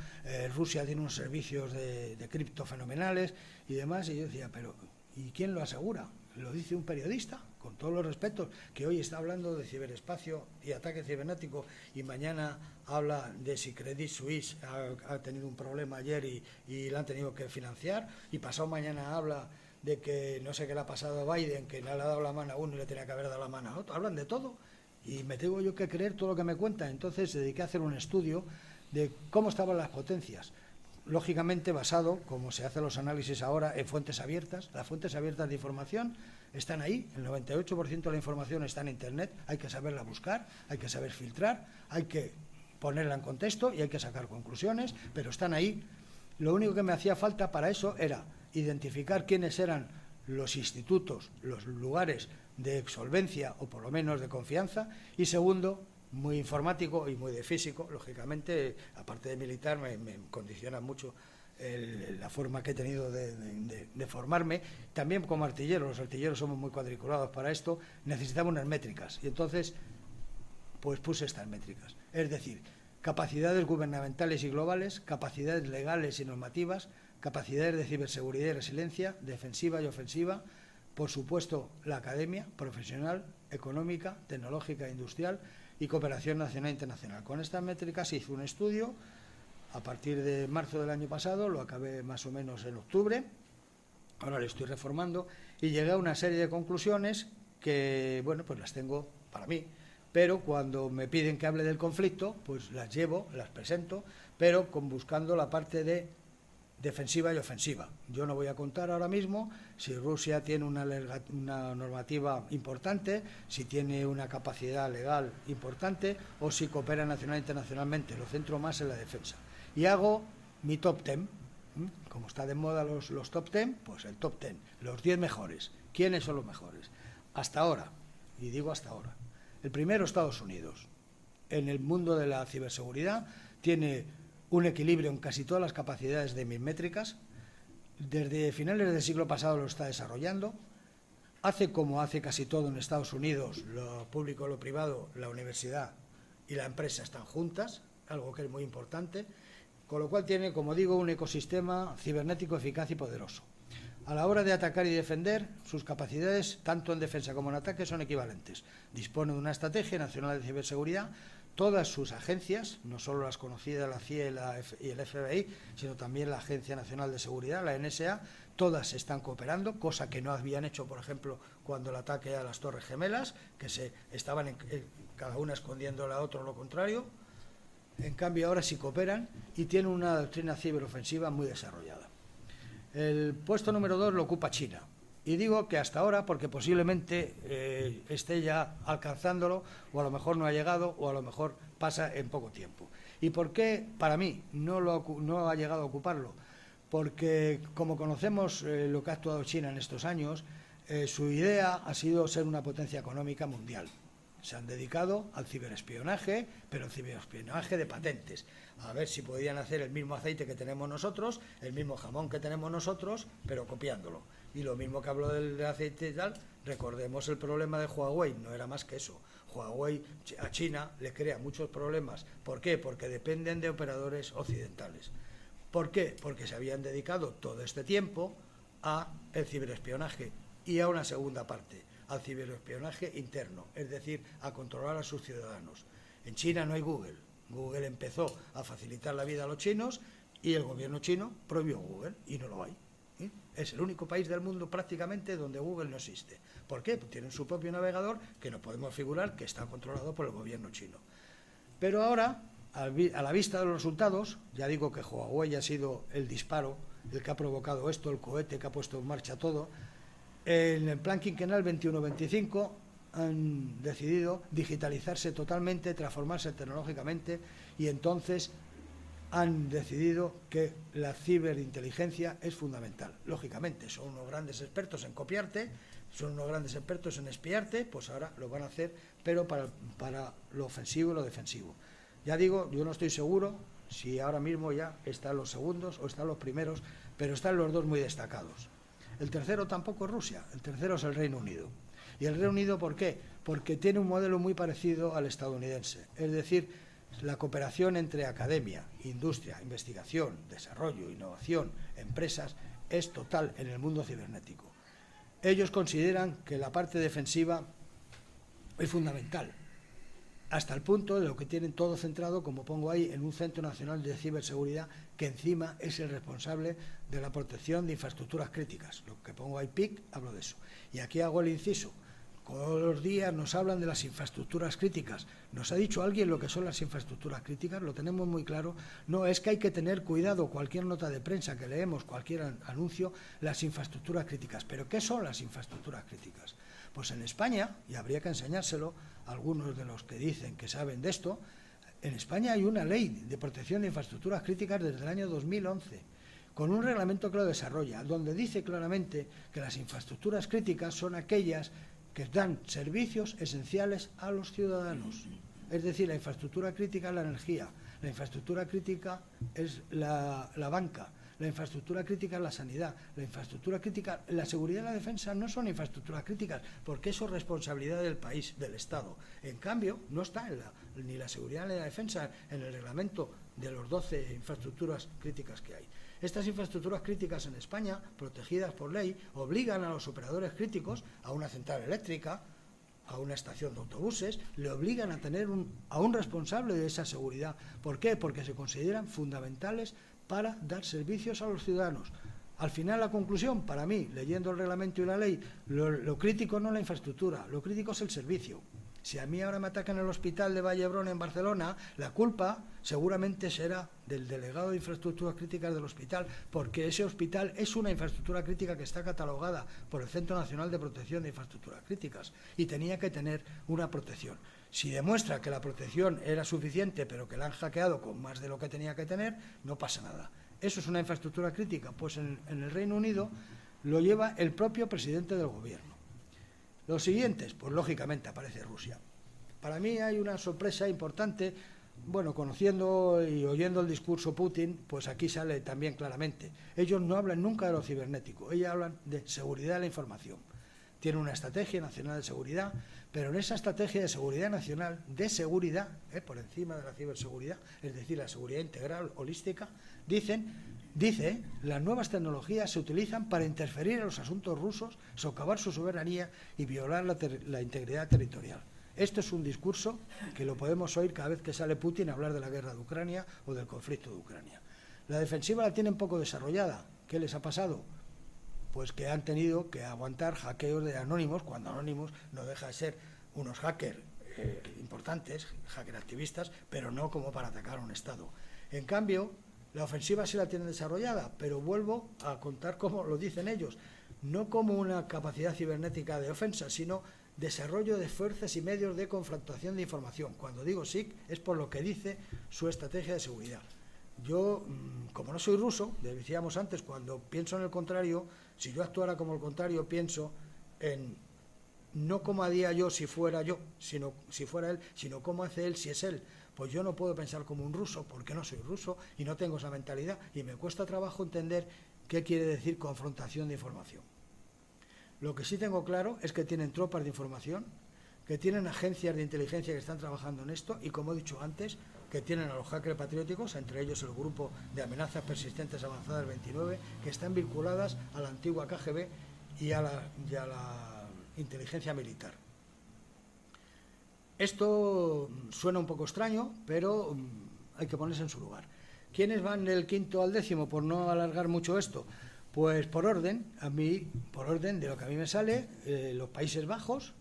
Rusia tiene unos servicios de cripto fenomenales y demás, y yo decía, pero ¿y quién lo asegura? Lo dice un periodista, con todos los respetos, que hoy está hablando de ciberespacio y ataque cibernético y mañana habla de si Credit Suisse ha tenido un problema ayer y la han tenido que financiar, y pasado mañana habla de que no sé qué le ha pasado a Biden, que no le ha dado la mano a uno y le tenía que haber dado la mano a otro. Hablan de todo y me tengo yo que creer todo lo que me cuentan. Entonces dediqué a hacer un estudio de cómo estaban las potencias, lógicamente basado, como se hacen los análisis ahora, en fuentes abiertas. Las fuentes abiertas de información están ahí, el 98% de la información está en Internet, hay que saberla buscar, hay que saber filtrar, hay que ponerla en contexto y hay que sacar conclusiones, pero están ahí. Lo único que me hacía falta para eso era identificar quiénes eran los institutos, los lugares de solvencia o por lo menos de confianza, y segundo, muy informático y muy de físico, lógicamente, aparte de militar, me condiciona mucho la forma que he tenido de formarme. También como artillero, los artilleros somos muy cuadriculados para esto, necesitamos unas métricas, y entonces pues puse estas métricas, es decir, capacidades gubernamentales y globales, capacidades legales y normativas, capacidades de ciberseguridad y resiliencia, defensiva y ofensiva, por supuesto la academia, profesional, económica, tecnológica e industrial, y cooperación nacional e internacional. Con estas métricas hice un estudio a partir de marzo del año pasado, lo acabé más o menos en octubre, ahora lo estoy reformando, y llegué a una serie de conclusiones que, bueno, pues las tengo para mí, pero cuando me piden que hable del conflicto, pues las llevo, las presento, pero buscando la parte de defensiva y ofensiva. Yo no voy a contar ahora mismo si Rusia tiene una normativa importante, si tiene una capacidad legal importante o si coopera nacional e internacionalmente. Lo centro más en la defensa. Y hago mi top 10. Como está de moda los top 10, pues el top 10. Los 10 mejores. ¿Quiénes son los mejores? Hasta ahora, y digo hasta ahora. El primero, Estados Unidos. En el mundo de la ciberseguridad tiene un equilibrio en casi todas las capacidades de mis métricas. desde finales del siglo pasado lo está desarrollando. Hace como hace casi todo en Estados Unidos, lo público, lo privado, la universidad y la empresa están juntas, algo que es muy importante, con lo cual tiene, como digo, un ecosistema cibernético eficaz y poderoso. A la hora de atacar y defender, sus capacidades, tanto en defensa como en ataque, son equivalentes. Dispone de una estrategia nacional de ciberseguridad. Todas sus agencias, no solo las conocidas, la CIA y el FBI, sino también la Agencia Nacional de Seguridad, la NSA, todas están cooperando, cosa que no habían hecho, por ejemplo, cuando el ataque a las Torres Gemelas, que se estaban cada una escondiendo a la otra o lo contrario. En cambio, ahora sí cooperan y tienen una doctrina ciberofensiva muy desarrollada. El puesto número 2 lo ocupa China. Y digo que hasta ahora porque posiblemente esté ya alcanzándolo, o a lo mejor no ha llegado, o a lo mejor pasa en poco tiempo. ¿Y por qué, para mí, no ha llegado a ocuparlo? Porque, como conocemos lo que ha actuado China en estos años, su idea ha sido ser una potencia económica mundial. Se han dedicado al ciberespionaje, pero el ciberespionaje de patentes. A ver si podían hacer el mismo aceite que tenemos nosotros, el mismo jamón que tenemos nosotros, pero copiándolo. Y lo mismo que hablo del aceite y tal, recordemos el problema de Huawei, no era más que eso. Huawei a China le crea muchos problemas. ¿Por qué? Porque dependen de operadores occidentales. ¿Por qué? Porque se habían dedicado todo este tiempo a el ciberespionaje y a una segunda parte, al ciberespionaje interno, es decir, a controlar a sus ciudadanos. En China no hay Google. Google empezó a facilitar la vida a los chinos y el gobierno chino prohibió Google y no lo hay. Es el único país del mundo prácticamente donde Google no existe. ¿Por qué? Pues tienen su propio navegador que no podemos figurar que está controlado por el gobierno chino. Pero ahora, a la vista de los resultados, ya digo que Huawei ha sido el disparo, el que ha provocado esto, el cohete que ha puesto en marcha todo. En el plan quinquenal 21-25 han decidido digitalizarse totalmente, transformarse tecnológicamente y entonces han decidido que la ciberinteligencia es fundamental. Lógicamente, son unos grandes expertos en copiarte, son unos grandes expertos en espiarte, pues ahora lo van a hacer, pero para lo ofensivo y lo defensivo. Ya digo, yo no estoy seguro si ahora mismo ya están los segundos o están los primeros, pero están los dos muy destacados. El tercero tampoco es Rusia, el tercero es el Reino Unido. ¿Y el Reino Unido por qué? Porque tiene un modelo muy parecido al estadounidense, es decir, la cooperación entre academia, industria, investigación, desarrollo, innovación, empresas, es total en el mundo cibernético. Ellos consideran que la parte defensiva es fundamental, hasta el punto de lo que tienen todo centrado, como pongo ahí, en un Centro Nacional de Ciberseguridad, que encima es el responsable de la protección de infraestructuras críticas. Lo que pongo ahí, PIC, hablo de eso. Y aquí hago el inciso. Todos los días nos hablan de las infraestructuras críticas. ¿Nos ha dicho alguien lo que son las infraestructuras críticas? Lo tenemos muy claro. No, es que hay que tener cuidado, cualquier nota de prensa que leemos, cualquier anuncio, las infraestructuras críticas. ¿Pero qué son las infraestructuras críticas? Pues en España, y habría que enseñárselo a algunos de los que dicen que saben de esto, en España hay una ley de protección de infraestructuras críticas desde el año 2011, con un reglamento que lo desarrolla, donde dice claramente que las infraestructuras críticas son aquellas que dan servicios esenciales a los ciudadanos. Es decir, la infraestructura crítica es la energía, la infraestructura crítica es la banca, la infraestructura crítica es la sanidad, la infraestructura crítica, la seguridad y la defensa no son infraestructuras críticas, porque eso es responsabilidad del país, del Estado. En cambio, no está ni la seguridad ni la defensa en el reglamento de los 12 infraestructuras críticas que hay. Estas infraestructuras críticas en España, protegidas por ley, obligan a los operadores críticos, a una central eléctrica, a una estación de autobuses, le obligan a tener a un responsable de esa seguridad. ¿Por qué? Porque se consideran fundamentales para dar servicios a los ciudadanos. Al final, la conclusión, para mí, leyendo el reglamento y la ley, lo crítico no es la infraestructura, lo crítico es el servicio. Si a mí ahora me atacan en el hospital de Vallebrón en Barcelona, la culpa seguramente será del delegado de infraestructuras críticas del hospital, porque ese hospital es una infraestructura crítica que está catalogada por el Centro Nacional de Protección de Infraestructuras Críticas y tenía que tener una protección. Si demuestra que la protección era suficiente, pero que la han hackeado con más de lo que tenía que tener, no pasa nada. ¿Eso es una infraestructura crítica? Pues en el Reino Unido lo lleva el propio presidente del gobierno. Los siguientes, pues lógicamente aparece Rusia. Para mí hay una sorpresa importante bueno, conociendo y oyendo el discurso Putin, pues aquí sale también claramente. Ellos no hablan nunca de lo cibernético, ellos hablan de seguridad de la información. Tienen una estrategia nacional de seguridad, pero en esa estrategia de seguridad nacional, de seguridad, por encima de la ciberseguridad, es decir, la seguridad integral, holística, dice, las nuevas tecnologías se utilizan para interferir en los asuntos rusos, socavar su soberanía y violar la integridad territorial. Esto es un discurso que lo podemos oír cada vez que sale Putin a hablar de la guerra de Ucrania o del conflicto de Ucrania. La defensiva la tienen poco desarrollada. ¿Qué les ha pasado? Pues que han tenido que aguantar hackeos de Anonymous, cuando Anonymous no deja de ser unos hackers importantes, hackers activistas, pero no como para atacar a un Estado. En cambio, la ofensiva sí la tienen desarrollada, pero vuelvo a contar como lo dicen ellos, no como una capacidad cibernética de ofensa, sino desarrollo de fuerzas y medios de confrontación de información. Cuando digo SIC es por lo que dice su estrategia de seguridad. Yo, como no soy ruso, decíamos antes, cuando pienso en el contrario, si yo actuara como el contrario, pienso en no cómo haría yo si fuera yo, sino si fuera él, sino cómo hace él si es él. Pues yo no puedo pensar como un ruso, porque no soy ruso y no tengo esa mentalidad, y me cuesta trabajo entender qué quiere decir confrontación de información. Lo que sí tengo claro es que tienen tropas de información, que tienen agencias de inteligencia que están trabajando en esto y, como he dicho antes, que tienen a los hackers patrióticos, entre ellos el grupo de amenazas persistentes avanzadas 29, que están vinculadas a la antigua KGB y a la inteligencia militar. Esto suena un poco extraño, pero hay que ponerse en su lugar. ¿Quiénes van del 5º al 10º? Por no alargar mucho esto. Pues por orden de lo que a mí me sale, los Países Bajos,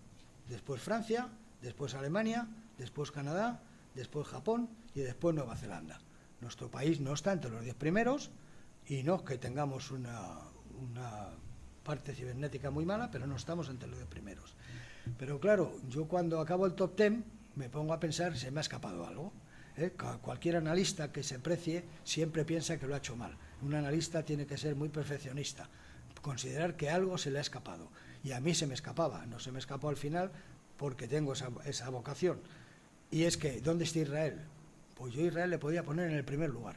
después Francia, después Alemania, después Canadá, después Japón y después Nueva Zelanda. Nuestro país no está entre los 10 primeros y no es que tengamos una parte cibernética muy mala, pero no estamos entre los 10 primeros. Pero claro, yo cuando acabo el top 10 me pongo a pensar, se me ha escapado algo. Cualquier analista que se precie siempre piensa que lo ha hecho mal. Un analista tiene que ser muy perfeccionista, considerar que algo se le ha escapado. Y a mí se me escapaba, no se me escapó al final porque tengo esa vocación. Y es que, ¿dónde está Israel? Pues yo a Israel le podía poner en el primer lugar,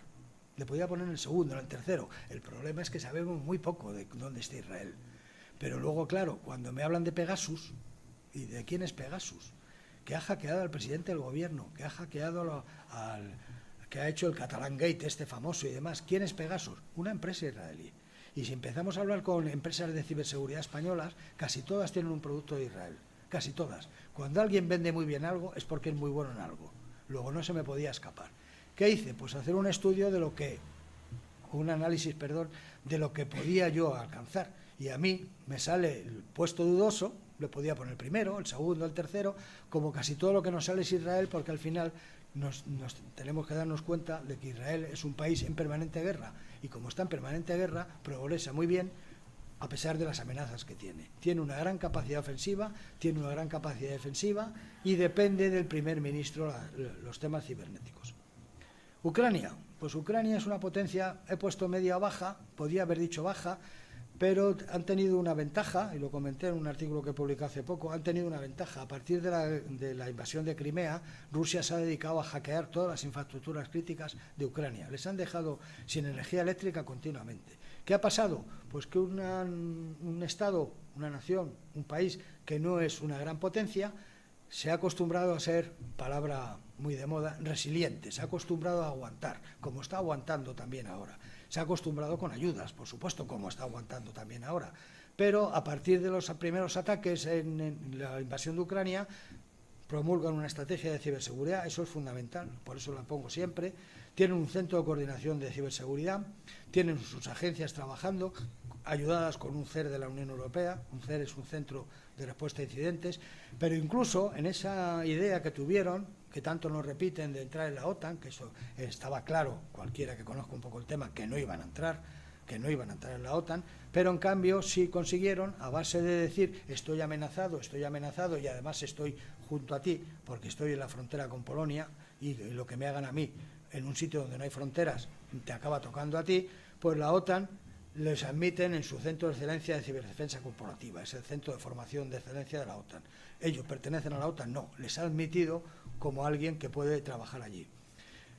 le podía poner en el segundo, en el tercero. El problema es que sabemos muy poco de dónde está Israel. Pero luego, claro, cuando me hablan de Pegasus, ¿y de quién es Pegasus? Que ha hackeado al presidente del gobierno, que ha hackeado que ha hecho el Catalan Gate este famoso y demás. ¿Quién es Pegasus? Una empresa israelí. Y si empezamos a hablar con empresas de ciberseguridad españolas, casi todas tienen un producto de Israel, casi todas. Cuando alguien vende muy bien algo es porque es muy bueno en algo. Luego no se me podía escapar. ¿Qué hice? Pues hacer un estudio un análisis, de lo que podía yo alcanzar. Y a mí me sale el puesto dudoso, le podía poner el primero, el segundo, el tercero, como casi todo lo que nos sale es Israel, porque al final nos tenemos que darnos cuenta de que Israel es un país en permanente guerra, y como está en permanente guerra, progresa muy bien a pesar de las amenazas que tiene. Tiene una gran capacidad ofensiva, tiene una gran capacidad defensiva, y depende del primer ministro los temas cibernéticos. Ucrania, pues Ucrania es una potencia, he puesto media o baja, podía haber dicho baja, pero han tenido una ventaja, y lo comenté en un artículo que publicé hace poco, han tenido una ventaja. A partir de la invasión de Crimea, Rusia se ha dedicado a hackear todas las infraestructuras críticas de Ucrania. Les han dejado sin energía eléctrica continuamente. ¿Qué ha pasado? Pues que un Estado, una nación, un país que no es una gran potencia, se ha acostumbrado a ser, palabra muy de moda, resiliente, se ha acostumbrado a aguantar, como está aguantando también ahora. Se ha acostumbrado con ayudas, por supuesto, como está aguantando también ahora. Pero a partir de los primeros ataques en la invasión de Ucrania, promulgan una estrategia de ciberseguridad, eso es fundamental, por eso la pongo siempre. Tienen un centro de coordinación de ciberseguridad, tienen sus agencias trabajando, ayudadas con un CER de la Unión Europea. Un CER es un centro de respuesta a incidentes, pero incluso en esa idea que tuvieron, que tanto nos repiten, de entrar en la OTAN, que eso estaba claro, cualquiera que conozca un poco el tema, que no iban a entrar en la OTAN, pero en cambio sí consiguieron, a base de decir estoy amenazado y además estoy junto a ti porque estoy en la frontera con Polonia y lo que me hagan a mí en un sitio donde no hay fronteras te acaba tocando a ti, pues la OTAN les admiten en su centro de excelencia de ciberdefensa corporativa, es el centro de formación de excelencia de la OTAN. ¿Ellos pertenecen a la OTAN? No, les ha admitido como alguien que puede trabajar allí.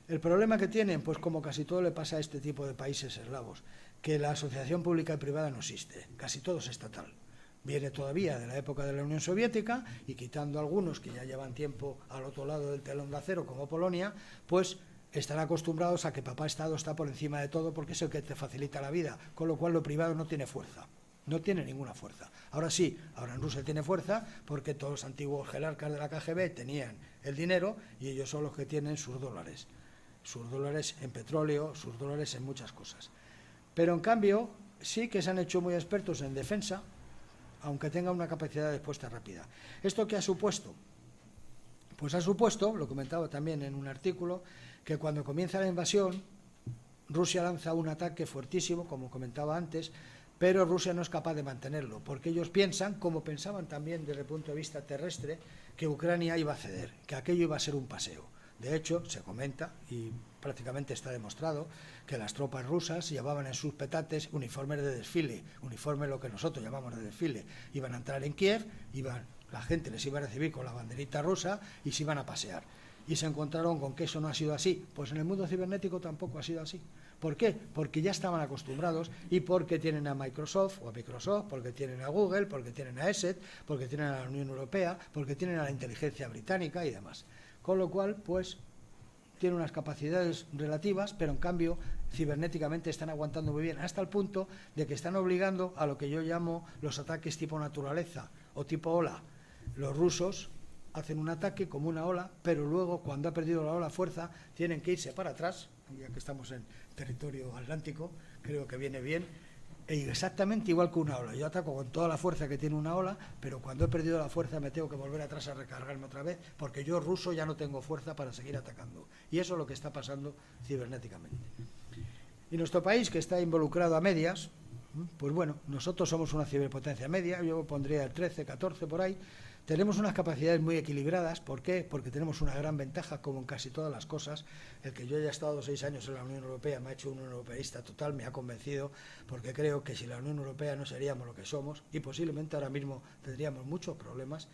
El problema que tienen, pues como casi todo le pasa a este tipo de países eslavos, que la asociación pública y privada no existe, casi todo es estatal. Viene todavía de la época de la Unión Soviética y quitando algunos que ya llevan tiempo al otro lado del telón de acero, como Polonia, pues están acostumbrados a que papá Estado está por encima de todo porque es el que te facilita la vida, con lo cual lo privado no tiene fuerza, no tiene ninguna fuerza. Ahora sí, ahora en Rusia tiene fuerza porque todos los antiguos jerarcas de la KGB tenían el dinero y ellos son los que tienen sus dólares en petróleo, sus dólares en muchas cosas. Pero en cambio sí que se han hecho muy expertos en defensa, aunque tengan una capacidad de respuesta rápida. ¿Esto qué ha supuesto? Pues ha supuesto, lo comentaba también en un artículo, que cuando comienza la invasión, Rusia lanza un ataque fuertísimo, como comentaba antes, pero Rusia no es capaz de mantenerlo, porque ellos piensan, como pensaban también desde el punto de vista terrestre, que Ucrania iba a ceder, que aquello iba a ser un paseo. De hecho, se comenta, y prácticamente está demostrado, que las tropas rusas llevaban en sus petates uniformes de desfile, uniformes lo que nosotros llamamos de desfile. Iban a entrar en Kiev, la gente les iba a recibir con la banderita rusa y se iban a pasear. Y se encontraron con que eso no ha sido así. Pues en el mundo cibernético tampoco ha sido así. ¿Por qué? Porque ya estaban acostumbrados y porque tienen a Microsoft, porque tienen a Google, porque tienen a ESET, porque tienen a la Unión Europea, porque tienen a la inteligencia británica y demás. Con lo cual, pues, tiene unas capacidades relativas, pero en cambio, cibernéticamente están aguantando muy bien, hasta el punto de que están obligando a lo que yo llamo los ataques tipo naturaleza o tipo ola. Los rusos hacen un ataque como una ola, pero luego, cuando ha perdido la ola fuerza, tienen que irse para atrás, ya que estamos en territorio atlántico, creo que viene bien, exactamente igual que una ola. Yo ataco con toda la fuerza que tiene una ola, pero cuando he perdido la fuerza me tengo que volver atrás a recargarme otra vez, porque yo ruso ya no tengo fuerza para seguir atacando. Y eso es lo que está pasando cibernéticamente. Y nuestro país, que está involucrado a medias, pues bueno, nosotros somos una ciberpotencia media, yo pondría el 13, 14 por ahí. Tenemos unas capacidades muy equilibradas. ¿Por qué? Porque tenemos una gran ventaja, como en casi todas las cosas. El que yo haya estado 6 años en la Unión Europea me ha hecho un europeísta total, me ha convencido, porque creo que sin la Unión Europea no seríamos lo que somos y posiblemente ahora mismo tendríamos muchos problemas.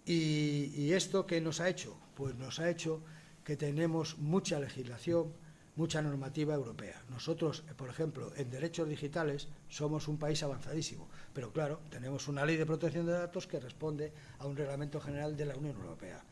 ¿Y esto qué nos ha hecho? Pues nos ha hecho que tenemos mucha legislación, mucha normativa europea. Nosotros, por ejemplo, en derechos digitales somos un país avanzadísimo, pero claro, tenemos una ley de protección de datos que responde a un reglamento general de la Unión Europea.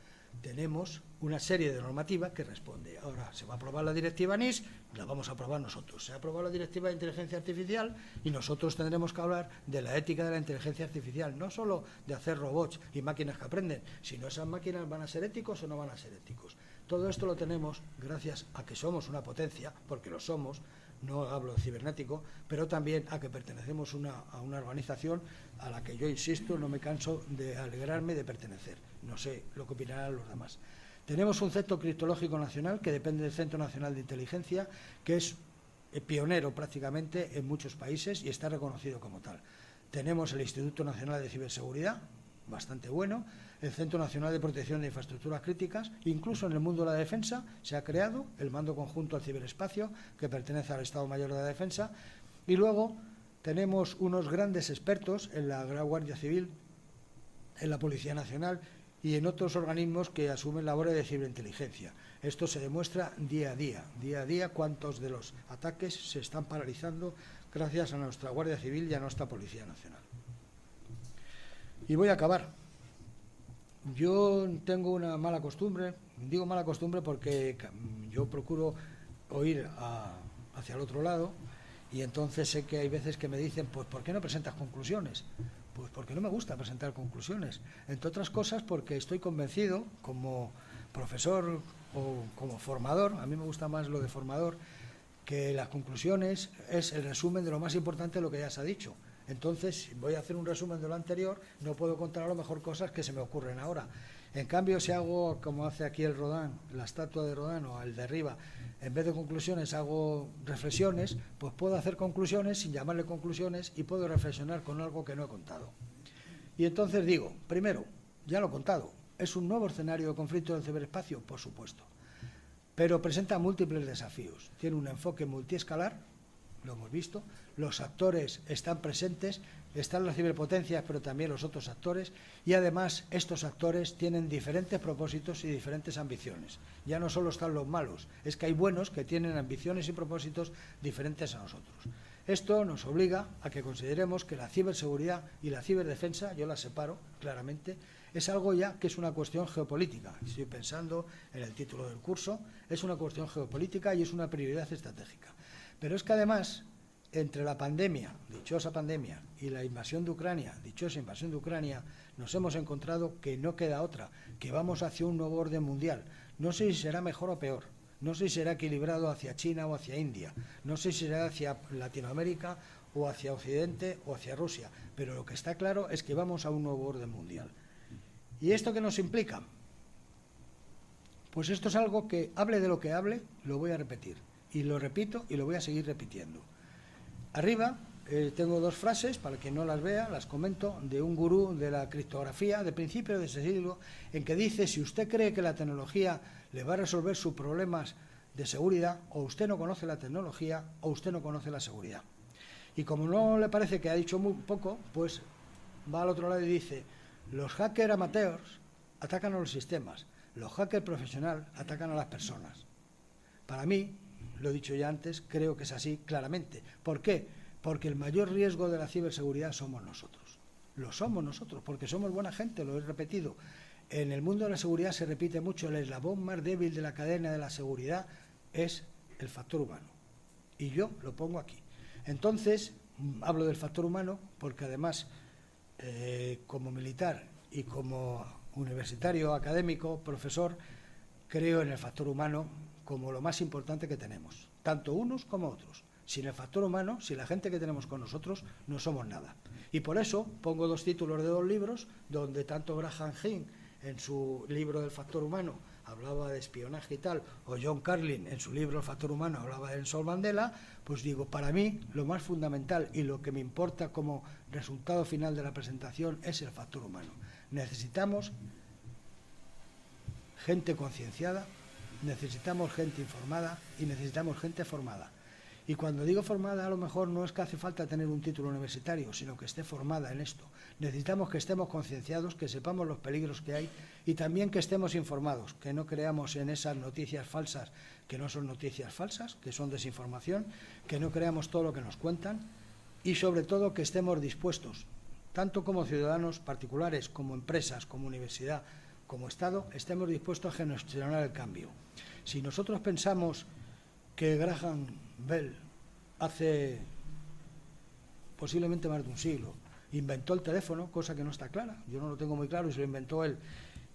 Tenemos una serie de normativas que responde. Ahora se va a aprobar la directiva NIS, la vamos a aprobar nosotros. Se ha aprobado la directiva de inteligencia artificial y nosotros tendremos que hablar de la ética de la inteligencia artificial, no solo de hacer robots y máquinas que aprenden, sino esas máquinas van a ser éticos o no van a ser éticos. Todo esto lo tenemos gracias a que somos una potencia, porque lo somos, no hablo de cibernético, pero también a que pertenecemos a una organización a la que yo insisto, no me canso de alegrarme de pertenecer. No sé lo que opinarán los demás. Tenemos un centro criptológico nacional que depende del Centro Nacional de Inteligencia, que es pionero prácticamente en muchos países y está reconocido como tal. Tenemos el Instituto Nacional de Ciberseguridad, bastante bueno, el Centro Nacional de Protección de Infraestructuras Críticas, incluso en el mundo de la defensa se ha creado el Mando Conjunto al Ciberespacio, que pertenece al Estado Mayor de la Defensa, y luego tenemos unos grandes expertos en la Guardia Civil, en la Policía Nacional y en otros organismos que asumen labores de ciberinteligencia. Esto se demuestra día a día cuántos de los ataques se están paralizando gracias a nuestra Guardia Civil y a nuestra Policía Nacional. Y voy a acabar. Yo tengo una mala costumbre, digo mala costumbre porque yo procuro oír hacia el otro lado y entonces sé que hay veces que me dicen, pues ¿por qué no presentas conclusiones? Pues porque no me gusta presentar conclusiones, entre otras cosas porque estoy convencido como profesor o como formador, a mí me gusta más lo de formador, que las conclusiones es el resumen de lo más importante de lo que ya se ha dicho. Entonces, si voy a hacer un resumen de lo anterior, no puedo contar a lo mejor cosas que se me ocurren ahora. En cambio, si hago, como hace aquí el Rodin, la estatua de Rodin o el de arriba, en vez de conclusiones hago reflexiones, pues puedo hacer conclusiones sin llamarle conclusiones y puedo reflexionar con algo que no he contado. Y entonces digo, primero, ya lo he contado, ¿es un nuevo escenario de conflicto del ciberespacio? Por supuesto. Pero presenta múltiples desafíos. Tiene un enfoque multiescalar, lo hemos visto, los actores están presentes, están las ciberpotencias, pero también los otros actores, y además estos actores tienen diferentes propósitos y diferentes ambiciones. Ya no solo están los malos, es que hay buenos que tienen ambiciones y propósitos diferentes a nosotros. Esto nos obliga a que consideremos que la ciberseguridad y la ciberdefensa, yo las separo claramente, es algo ya que es una cuestión geopolítica. Estoy pensando en el título del curso, es una cuestión geopolítica y es una prioridad estratégica. Pero es que además, entre la pandemia, dichosa pandemia, y la invasión de Ucrania, dichosa invasión de Ucrania, nos hemos encontrado que no queda otra, que vamos hacia un nuevo orden mundial. No sé si será mejor o peor, no sé si será equilibrado hacia China o hacia India, no sé si será hacia Latinoamérica o hacia Occidente o hacia Rusia, pero lo que está claro es que vamos a un nuevo orden mundial. ¿Y esto qué nos implica? Pues esto es algo que, hable de lo que hable, lo voy a repetir. Y lo repito y lo voy a seguir repitiendo. Arriba tengo dos frases, para quien no las vea, las comento, de un gurú de la criptografía de principios de ese siglo, en que dice: si usted cree que la tecnología le va a resolver sus problemas de seguridad, o usted no conoce la tecnología, o usted no conoce la seguridad. Y como no le parece que ha dicho muy poco, pues va al otro lado y dice: los hackers amateurs atacan a los sistemas, los hackers profesionales atacan a las personas. Para mí, lo he dicho ya antes, creo que es así claramente. ¿Por qué? Porque el mayor riesgo de la ciberseguridad somos nosotros. Lo somos nosotros, porque somos buena gente, lo he repetido. En el mundo de la seguridad se repite mucho: el eslabón más débil de la cadena de la seguridad es el factor humano. Y yo lo pongo aquí. Entonces, hablo del factor humano porque además, como militar y como universitario, académico, profesor, creo en el factor humano como lo más importante que tenemos, tanto unos como otros. Sin el factor humano, sin la gente que tenemos con nosotros, no somos nada. Y por eso pongo dos títulos de dos libros, donde tanto Graham Hill, en su libro del factor humano, hablaba de espionaje y tal, o John Carlin, en su libro El factor humano, hablaba de Nelson Mandela. Pues digo, para mí, lo más fundamental y lo que me importa como resultado final de la presentación es el factor humano. Necesitamos gente concienciada, necesitamos gente informada y necesitamos gente formada. Y cuando digo formada, a lo mejor no es que hace falta tener un título universitario, sino que esté formada en esto. Necesitamos que estemos concienciados, que sepamos los peligros que hay y también que estemos informados, que no creamos en esas noticias falsas que no son noticias falsas, que son desinformación, que no creamos todo lo que nos cuentan y sobre todo que estemos dispuestos, tanto como ciudadanos particulares, como empresas, como universidad, como Estado, estemos dispuestos a gestionar el cambio. Si nosotros pensamos que Graham Bell hace posiblemente más de un siglo inventó el teléfono, cosa que no está clara, yo no lo tengo muy claro y se lo inventó él,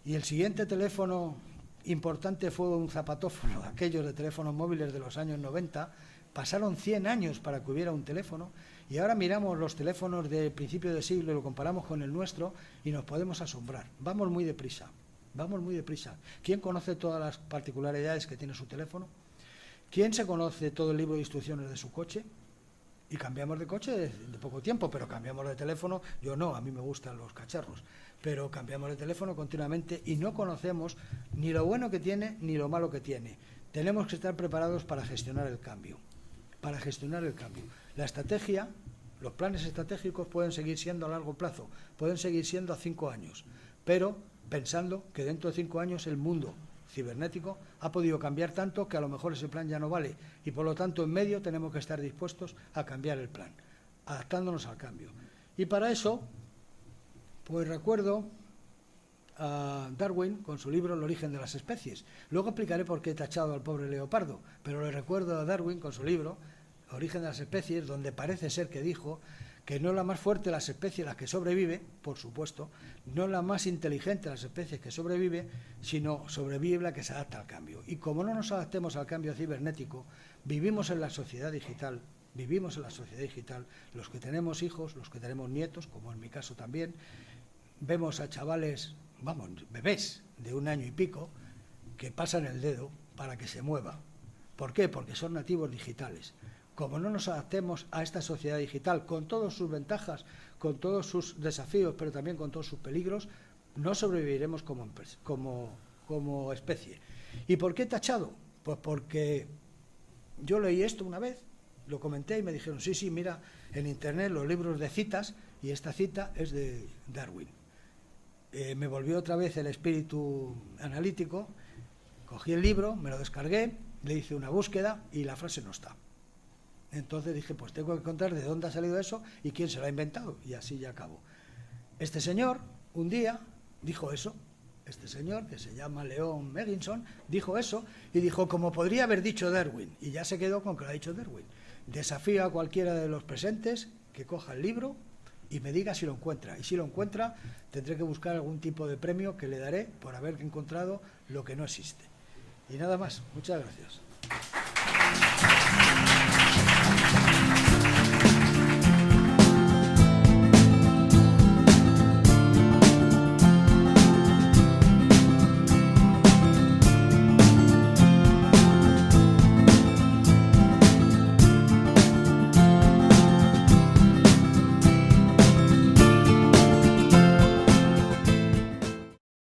y el siguiente teléfono importante fue un zapatófono, aquellos de teléfonos móviles de los años 90, pasaron 100 años para que hubiera un teléfono, y ahora miramos los teléfonos de principio de siglo y lo comparamos con el nuestro y nos podemos asombrar. Vamos muy deprisa, vamos muy deprisa. ¿Quién conoce todas las particularidades que tiene su teléfono? ¿Quién se conoce todo el libro de instrucciones de su coche? Y cambiamos de coche de poco tiempo, pero cambiamos de teléfono. Yo no, a mí me gustan los cacharros, pero cambiamos de teléfono continuamente y no conocemos ni lo bueno que tiene ni lo malo que tiene. Tenemos que estar preparados para gestionar el cambio. Para gestionar el cambio. La estrategia, los planes estratégicos pueden seguir siendo a largo plazo, pueden seguir siendo a 5 años, pero pensando que dentro de 5 años el mundo cibernético ha podido cambiar tanto que a lo mejor ese plan ya no vale y por lo tanto en medio tenemos que estar dispuestos a cambiar el plan, adaptándonos al cambio. Y para eso, pues recuerdo a Darwin con su libro El origen de las especies. Luego explicaré por qué he tachado al pobre leopardo, pero le recuerdo a Darwin con su libro El origen de las especies, donde parece ser que dijo que no es la más fuerte de las especies las que sobrevive, por supuesto, no es la más inteligente de las especies que sobrevive, sino sobrevive la que se adapta al cambio. Y como no nos adaptemos al cambio cibernético, vivimos en la sociedad digital, los que tenemos hijos, los que tenemos nietos, como en mi caso también, vemos a chavales, bebés de 1 año y pico, que pasan el dedo para que se mueva. ¿Por qué? Porque son nativos digitales. Como no nos adaptemos a esta sociedad digital, con todas sus ventajas, con todos sus desafíos, pero también con todos sus peligros, no sobreviviremos como especie. ¿Y por qué he tachado? Pues porque yo leí esto una vez lo comenté y me dijeron, sí, sí, mira en internet los libros de citas y esta cita es de Darwin. Me volvió otra vez el espíritu analítico, cogí el libro, me lo descargué, le hice una búsqueda y la frase no está. Entonces dije, pues tengo que encontrar de dónde ha salido eso y quién se lo ha inventado, y así ya acabó. Este señor, un día, dijo eso. Este señor, que se llama Leon Megginson, dijo eso y dijo, como podría haber dicho Darwin, y ya se quedó con que lo ha dicho Darwin. Desafío a cualquiera de los presentes que coja el libro y me diga si lo encuentra. Y si lo encuentra, tendré que buscar algún tipo de premio que le daré por haber encontrado lo que no existe. Y nada más. Muchas gracias.